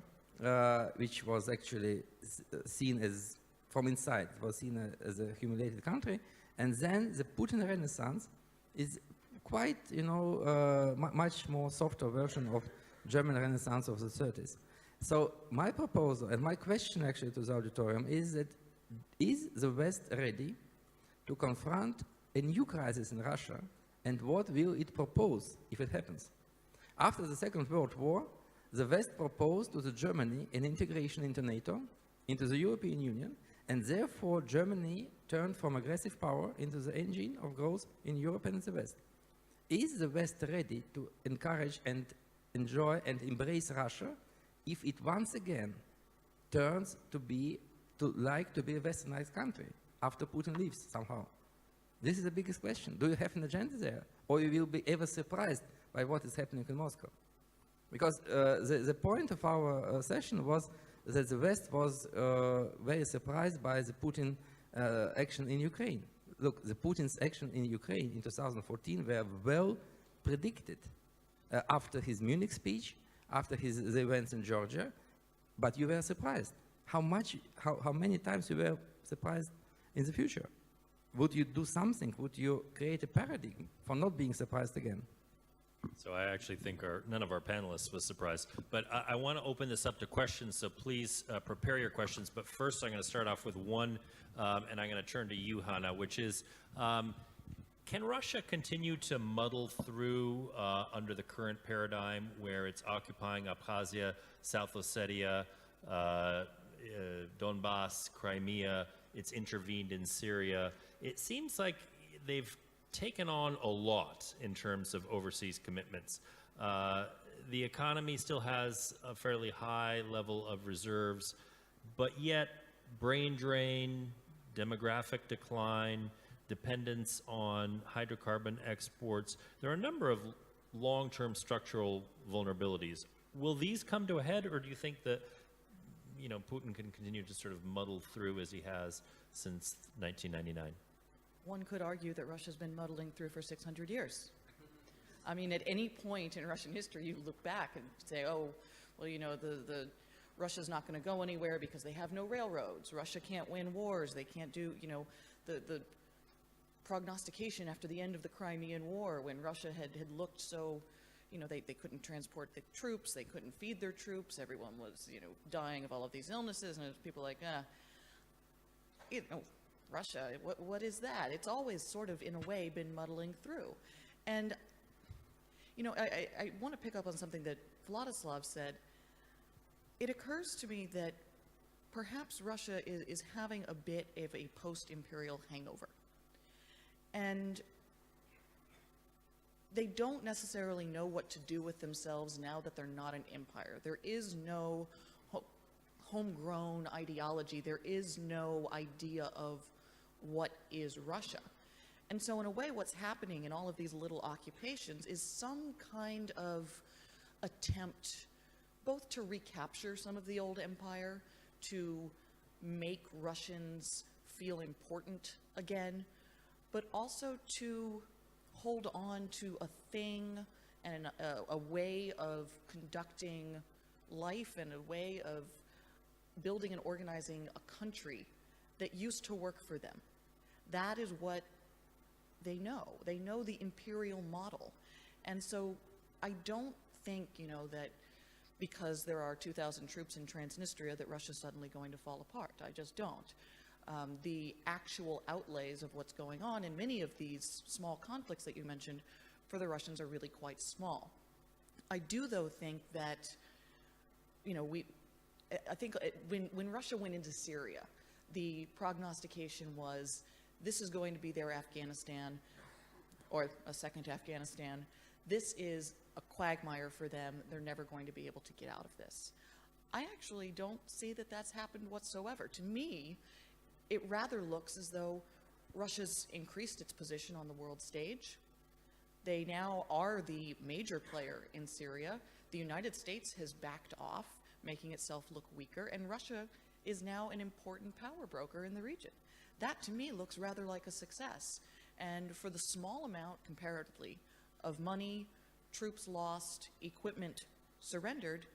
which was actually seen as, from inside, was seen as a humiliated country, and then the Putin Renaissance is quite, you know, much more softer version of German Renaissance of the 30s. So my proposal and my question actually to the auditorium is that is the West ready to confront a new crisis in Russia, and what will it propose if it happens? After the Second World War, the West proposed to the Germany an integration into NATO, into the European Union, and therefore Germany turned from aggressive power into the engine of growth in Europe and the West. Is the West ready to encourage and enjoy and embrace Russia if it once again turns to like to be a westernized country after Putin leaves somehow? This is the biggest question. Do you have an agenda there? Or you will be ever surprised by what is happening in Moscow? Because the point of our session was that the West was very surprised by the Putin action in Ukraine. Look, the Putin's action in Ukraine in 2014 were well predicted after his Munich speech, after the events in Georgia, but you were surprised. How many times you were surprised in the future? Would you do something? Would you create a paradigm for not being surprised again? So I actually think none of our panelists was surprised. But I want to open this up to questions, so please prepare your questions. But first I'm going to start off with one, and I'm going to turn to you, Hanna, which is, can Russia continue to muddle through under the current paradigm where it's occupying Abkhazia, South Ossetia, Donbass, Crimea, it's intervened in Syria? It seems like they've taken on a lot in terms of overseas commitments. The economy still has a fairly high level of reserves, but yet brain drain, demographic decline, dependence on hydrocarbon exports. There are a number of long-term structural vulnerabilities. Will these come to a head, or do you think that, you know, Putin can continue to sort of muddle through as he has since 1999? One could argue that Russia's been muddling through for 600 years. I mean, at any point in Russian history, you look back and say, oh, well, you know, Russia's not going to go anywhere because they have no railroads. Russia can't win wars. They can't do, you know, the prognostication after the end of the Crimean War, when Russia had looked so, you know, they couldn't transport the troops, they couldn't feed their troops, everyone was, you know, dying of all of these illnesses, and it was people like, you know, Russia, what is that? It's always sort of, in a way, been muddling through. And, you know, I want to pick up on something that Vladislav said. It occurs to me that perhaps Russia is having a bit of a post-imperial hangover. And they don't necessarily know what to do with themselves now that they're not an empire. There is no homegrown ideology. There is no idea of what is Russia. And so in a way, what's happening in all of these little occupations is some kind of attempt both to recapture some of the old empire, to make Russians feel important again, but also to hold on to a thing and a way of conducting life and a way of building and organizing a country that used to work for them. That is what they know. They know the imperial model. And so I don't think, you know, that because there are 2,000 troops in Transnistria that Russia's suddenly going to fall apart. I just don't. The actual outlays of what's going on in many of these small conflicts that you mentioned for the Russians are really quite small. I do, though, think that, you know, I think when Russia went into Syria, the prognostication was this is going to be their Afghanistan, or a second Afghanistan. This is a quagmire for them. They're never going to be able to get out of this. I actually don't see that that's happened whatsoever. To me, it rather looks as though Russia's increased its position on the world stage. They now are the major player in Syria. The United States has backed off, making itself look weaker, and Russia is now an important power broker in the region. That, to me, looks rather like a success. And for the small amount, comparatively, of money, troops lost, equipment surrendered,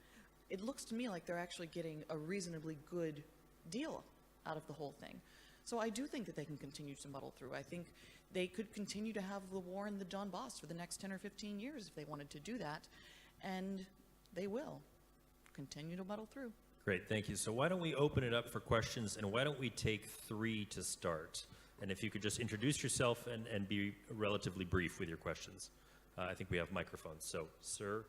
it looks to me like they're actually getting a reasonably good deal out of the whole thing. So I do think that they can continue to muddle through. I think they could continue to have the war in the Donbass for the next 10 or 15 years if they wanted to do that, and they will continue to muddle through. Great, thank you. So why don't we open it up for questions, and why don't we take 3 to start? And if you could just introduce yourself and be relatively brief with your questions. I think we have microphones. So, sir.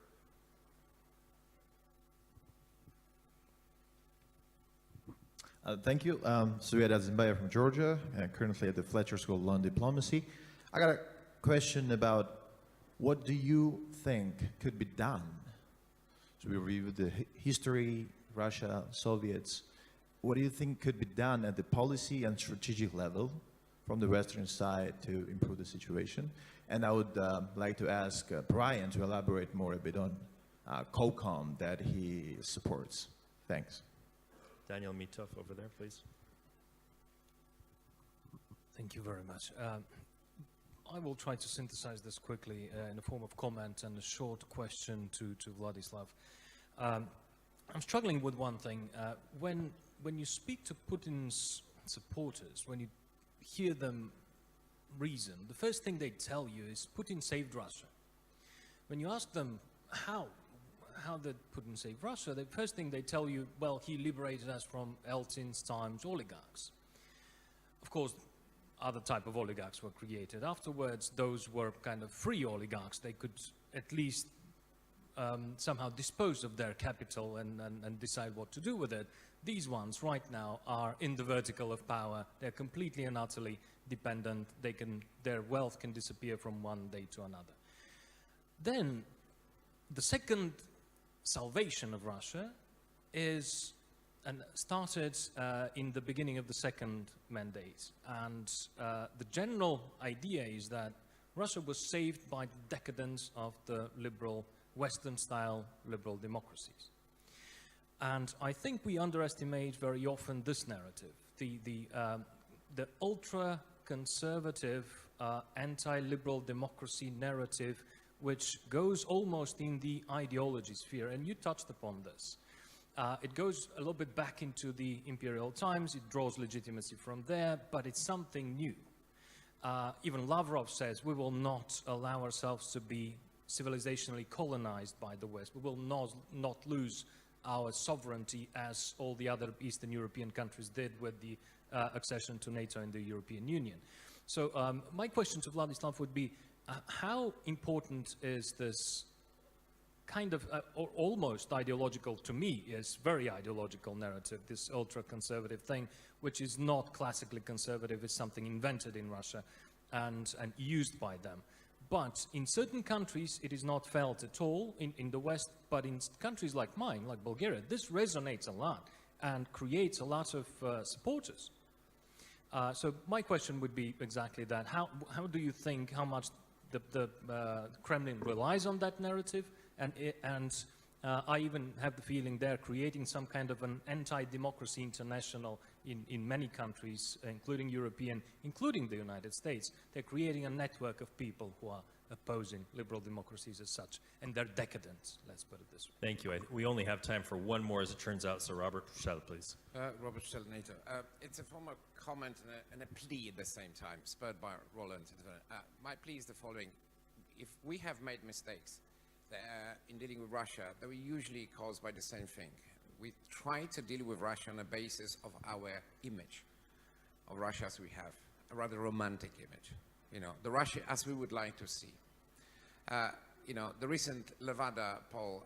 Thank you. Suyed Azimbaya from Georgia, currently at the Fletcher School of Law and Diplomacy. I got a question about what do you think could be done? So we reviewed the history, Russia, Soviets. What do you think could be done at the policy and strategic level from the Western side to improve the situation? And I would like to ask Brian to elaborate more a bit on COCOM that he supports. Thanks. Daniel Mitov over there, please. Thank you very much. I will try to synthesize this quickly in the form of comment and a short question to Vladislav. I'm struggling with one thing. When you speak to Putin's supporters, when you hear them reason, the first thing they tell you is Putin saved Russia. When you ask them how did Putin save Russia, the first thing they tell you, well, he liberated us from Eltsin's times oligarchs. Of course, other type of oligarchs were created. Afterwards, those were kind of free oligarchs. They could at least somehow dispose of their capital and decide what to do with it. These ones right now are in the vertical of power. They're completely and utterly dependent. Their wealth can disappear from one day to another. Then the second salvation of Russia started in the beginning of the second mandate. And the general idea is that Russia was saved by the decadence of the liberal, Western-style liberal democracies. And I think we underestimate very often this narrative, the ultra-conservative, anti-liberal democracy narrative, which goes almost in the ideology sphere, and you touched upon this. It goes a little bit back into the imperial times, it draws legitimacy from there, but it's something new. Even Lavrov says we will not allow ourselves to be civilizationally colonized by the West. We will not lose our sovereignty as all the other Eastern European countries did with the accession to NATO and the European Union. So my question to Vladislav would be, how important is this kind of almost ideological, to me, is very ideological narrative, this ultra-conservative thing, which is not classically conservative, it's something invented in Russia and used by them. But in certain countries, it is not felt at all in the West, but in countries like mine, like Bulgaria, this resonates a lot and creates a lot of supporters. So my question would be exactly that. How do you think, how much the Kremlin relies on that narrative, and I even have the feeling they're creating some kind of an anti-democracy international in many countries, including European, including the United States. They're creating a network of people who are opposing liberal democracies as such, and they're decadent, let's put it this way. Thank you. We only have time for one more, as it turns out, so Robert Schell, please. Robert Schell, NATO. It's a form of comment and a plea at the same time, spurred by Roland. My plea is the following. If we have made mistakes in dealing with Russia, they were usually caused by the same thing. We try to deal with Russia on the basis of our image of Russia as we have, a rather romantic image. You know, the Russia as we would like to see. You know, the recent Levada poll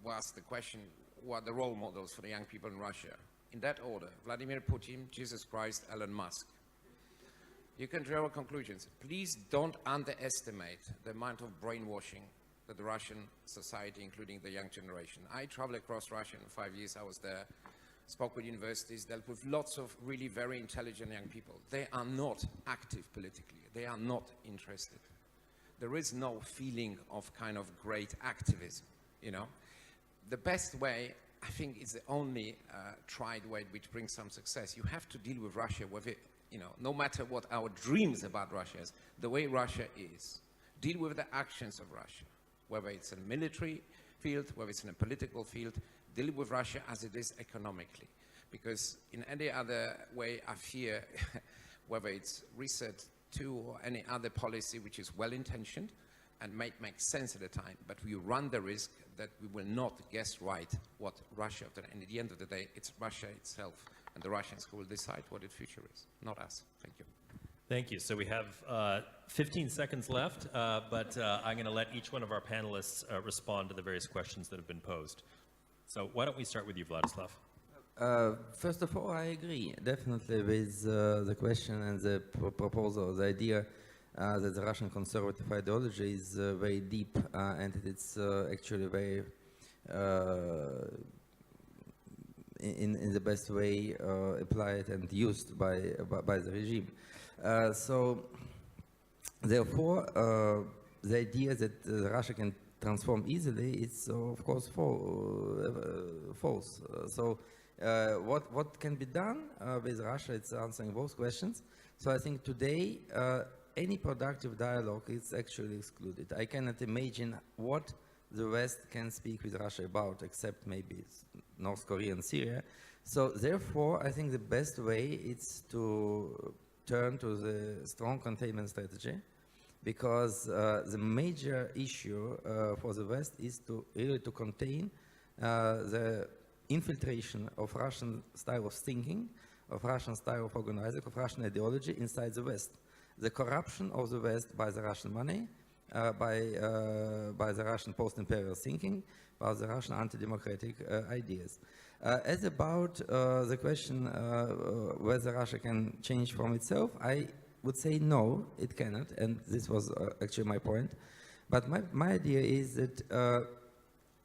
was the question, what are the role models for the young people in Russia? In that order, Vladimir Putin, Jesus Christ, Elon Musk. You can draw conclusions. Please don't underestimate the amount of brainwashing that the Russian society, including the young generation. I traveled across Russia in 5 years. I was there, spoke with universities, dealt with lots of really very intelligent young people. They are not active politically. They are not interested. there is no feeling of kind of great activism, you know. The best way, I think, is the only tried way which brings some success. You have to deal with Russia with it, you know, no matter what our dreams about Russia is, the way Russia is. Deal with the actions of Russia, whether it's in a military field, whether it's in a political field, deal with Russia as it is economically. Because in any other way, I fear, whether it's Reset 2 or any other policy which is well-intentioned and might make sense at the time, but we run the risk that we will not guess right what Russia, and at the end of the day, it's Russia itself and the Russians who will decide what its future is, not us. Thank you. Thank you. So we have 15 seconds left, but I'm going to let each one of our panelists respond to the various questions that have been posed. So why don't we start with you, Vladislav? First of all, I agree definitely with the question and the proposal, the idea that the Russian conservative ideology is very deep and it's actually very in the best way applied and used by the regime. So therefore, the idea that Russia can transform easily is of course false. So what can be done with Russia? It's answering both questions. So I think today any productive dialogue is actually excluded. I cannot imagine what the West can speak with Russia about, except maybe North Korea and Syria. So therefore, I think the best way is to turn to the strong containment strategy, because the major issue for the West is to really to contain the infiltration of Russian style of thinking, of Russian style of organizing, of Russian ideology inside the West. The corruption of the West by the Russian money, by the Russian post-imperial thinking, by the Russian anti-democratic ideas. As about the question whether Russia can change from itself, I would say no, it cannot, and this was actually my point. But my idea is that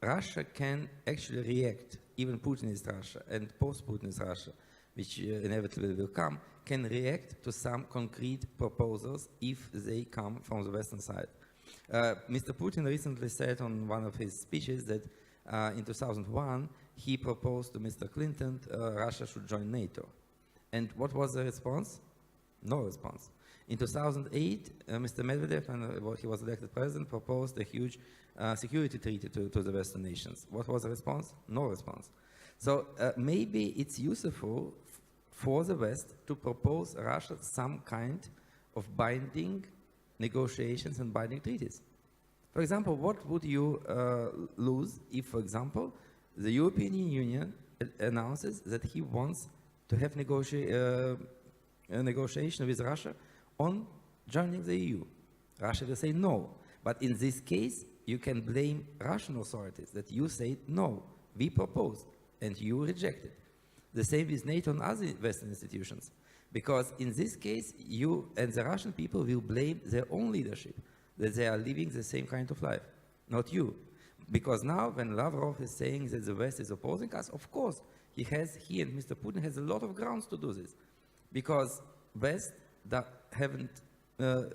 Russia can actually react, even Putinist Russia and post-Putinist Russia, which inevitably will come, can react to some concrete proposals if they come from the Western side. Mr. Putin recently said on one of his speeches that in 2001 he proposed to Mr. Clinton Russia should join NATO. And what was the response? No response. In 2008, Mr. Medvedev, when he was elected president, proposed a huge security treaty to the Western nations. What was the response? No response. So maybe it's useful for the West to propose Russia some kind of binding negotiations and binding treaties. For example, what would you lose if, for example, the European Union announces that he wants to have a negotiation with Russia on joining the EU? Russia will say no. But in this case, you can blame Russian authorities that you said no, we proposed, and you rejected. The same with NATO and other Western institutions. Because in this case, you and the Russian people will blame their own leadership, that they are living the same kind of life, not you. Because now, when Lavrov is saying that the West is opposing us, of course, he and Mr. Putin has a lot of grounds to do this. Because West haven't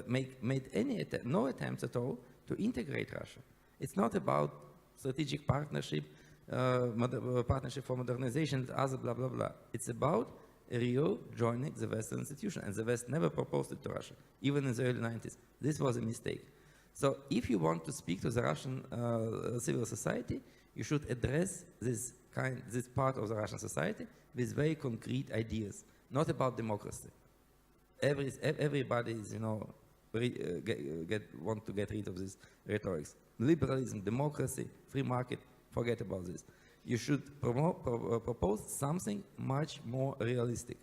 made no attempts at all to integrate Russia. It's not about strategic partnership, partnership for modernization, other blah, blah, blah. It's about real joining the Western institution. And the West never proposed it to Russia, even in the early 90s. This was a mistake. So if you want to speak to the Russian civil society, you should address this part of the Russian society with very concrete ideas, not about democracy. Everybody is, want to get rid of this rhetorics. Liberalism, democracy, free market, forget about this. You should propose something much more realistic.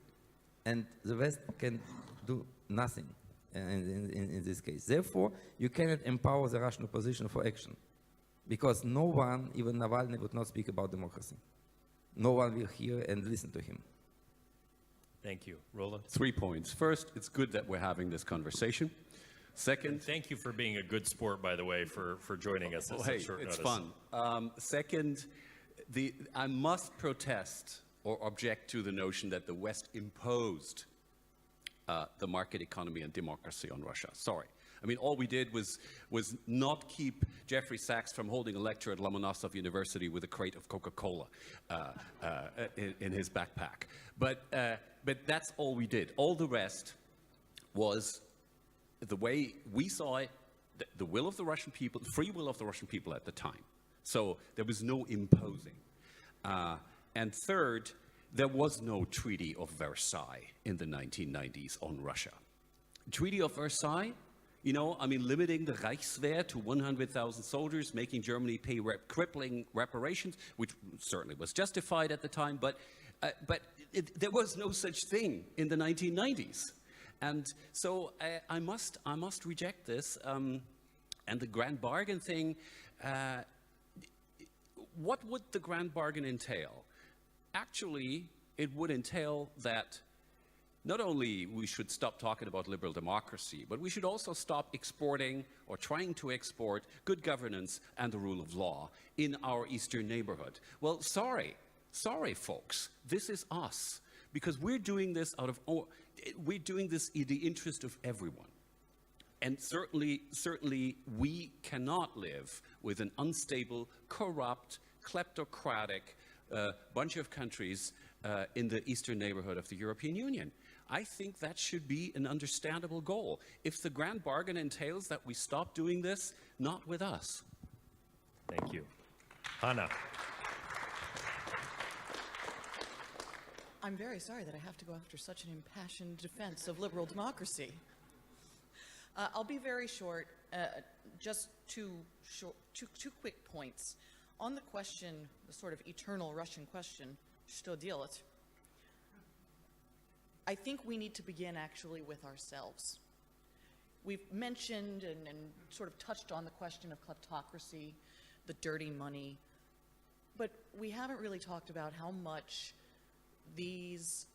And the West can do nothing in this case. Therefore, you cannot empower the Russian opposition for action. Because no one, even Navalny, would not speak about democracy. No one will hear and listen to him. Thank you. Roland? 3 points. First, it's good that we're having this conversation. Second, thank you for being a good sport, by the way, for joining us at such short it's notice. fun. Second, I must protest or object to the notion that the West imposed the market economy and democracy on Russia. Sorry. I mean, all we did was not keep Jeffrey Sachs from holding a lecture at Lomonosov University with a crate of Coca-Cola in his backpack. But that's all we did. All the rest was the way we saw it, the will of the Russian people, the free will of the Russian people at the time. So there was no imposing. And third, there was no Treaty of Versailles in the 1990s on Russia. Treaty of Versailles, you know, I mean, limiting the Reichswehr to 100,000 soldiers, making Germany pay crippling reparations, which certainly was justified at the time, but there was no such thing in the 1990s. And so I must reject this. And the grand bargain thing, what would the grand bargain entail? Actually, it would entail that not only we should stop talking about liberal democracy, but we should also stop exporting or trying to export good governance and the rule of law in our eastern neighborhood. Well, sorry folks, this is us, because we're doing this we're doing this in the interest of everyone. And certainly we cannot live with an unstable, corrupt, kleptocratic bunch of countries in the eastern neighborhood of the European Union. I think that should be an understandable goal. If the grand bargain entails that we stop doing this, not with us. Thank you. Hanna. I'm very sorry that I have to go after such an impassioned defense of liberal democracy. I'll be very short, just two quick points. On the question, the sort of eternal Russian question, что делать? I think we need to begin actually with ourselves. We've mentioned and sort of touched on the question of kleptocracy, the dirty money, but we haven't really talked about how much these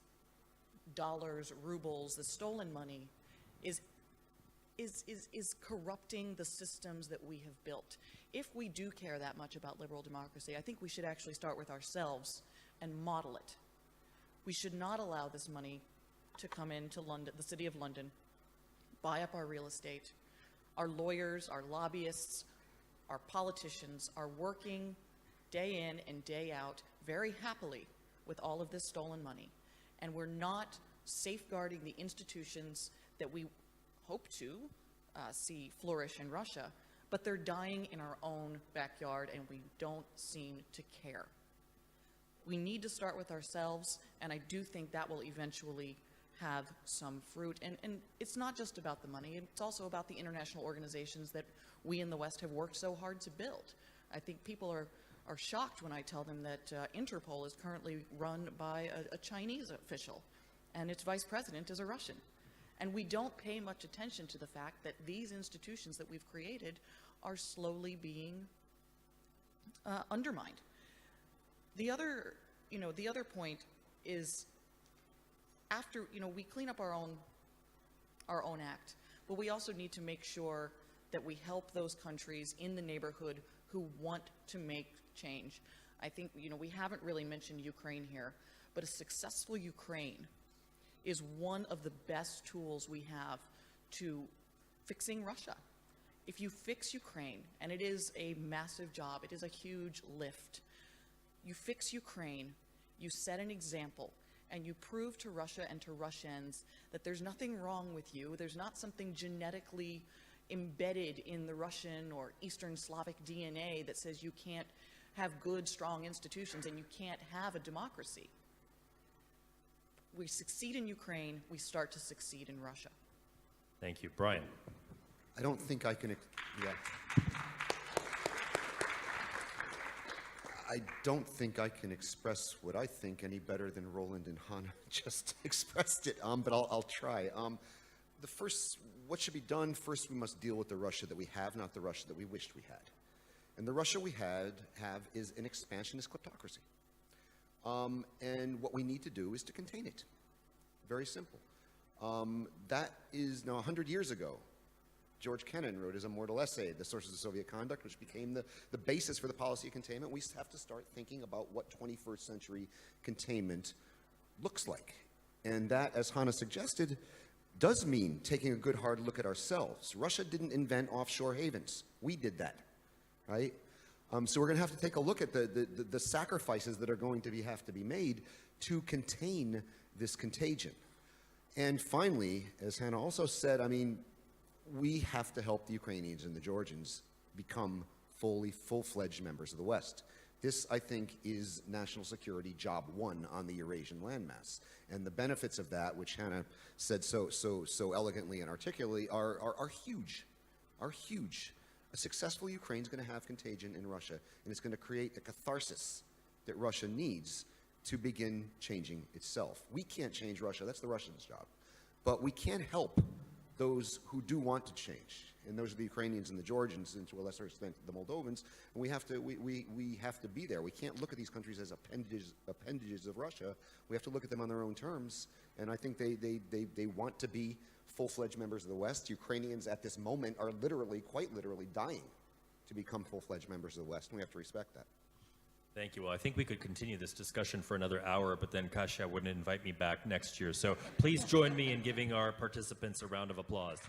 dollars, rubles, the stolen money is corrupting the systems that we have built. If we do care that much about liberal democracy, I think we should actually start with ourselves and model it. We should not allow this money to come into London, the City of London, buy up our real estate. Our lawyers, our lobbyists, our politicians are working day in and day out very happily with all of this stolen money. And we're not safeguarding the institutions that we hope to see flourish in Russia, but they're dying in our own backyard and we don't seem to care. We need to start with ourselves, and I do think that will eventually have some fruit. And it's not just about the money, it's also about the international organizations that we in the West have worked so hard to build. I think people are shocked when I tell them that Interpol is currently run by a Chinese official, and its vice president is a Russian. And we don't pay much attention to the fact that these institutions that we've created are slowly being undermined. The other point is, after we clean up our own act, but we also need to make sure that we help those countries in the neighborhood who want to make change. I think we haven't really mentioned Ukraine here, but a successful Ukraine is one of the best tools we have to fixing Russia. If you fix Ukraine, and it is a massive job, it is a huge lift, you fix Ukraine, you set an example, and you prove to Russia and to Russians that there's nothing wrong with you, there's not something genetically embedded in the Russian or Eastern Slavic DNA that says you can't have good, strong institutions and you can't have a democracy. We succeed in Ukraine, we start to succeed in Russia. Thank you. Brian. I don't think I can, I don't think I can express what I think any better than Roland and Hanna just expressed it, but I'll try. What should be done? First, we must deal with the Russia that we have, not the Russia that we wished we had. And the Russia we have is an expansionist kleptocracy. And what we need to do is to contain it. Very simple. That is now 100 years ago. George Kennan wrote his immortal essay, The Sources of Soviet Conduct, which became the basis for the policy of containment. We have to start thinking about what 21st century containment looks like. And that, as Hanna suggested, does mean taking a good hard look at ourselves. Russia didn't invent offshore havens. We did that, right? So we're going to have to take a look at the sacrifices that are going to have to be made to contain this contagion. And finally, as Hannah also said, I mean, we have to help the Ukrainians and the Georgians become full-fledged members of the West. This, I think, is national security job one on the Eurasian landmass. And the benefits of that, which Hannah said so elegantly and articulately, are huge, A successful Ukraine is going to have contagion in Russia, and it's going to create a catharsis that Russia needs to begin changing itself. We can't change Russia, that's the Russians' job. But we can help those who do want to change, and those are the Ukrainians and the Georgians, and to a lesser extent the Moldovans, and we have to be there. We can't look at these countries as appendages of Russia. We have to look at them on their own terms, and I think they want to be full-fledged members of the West. Ukrainians at this moment are quite literally dying to become full-fledged members of the West, and we have to respect that. Thank you. Well, I think we could continue this discussion for another hour, but then Kasia wouldn't invite me back next year. So please join me in giving our participants a round of applause.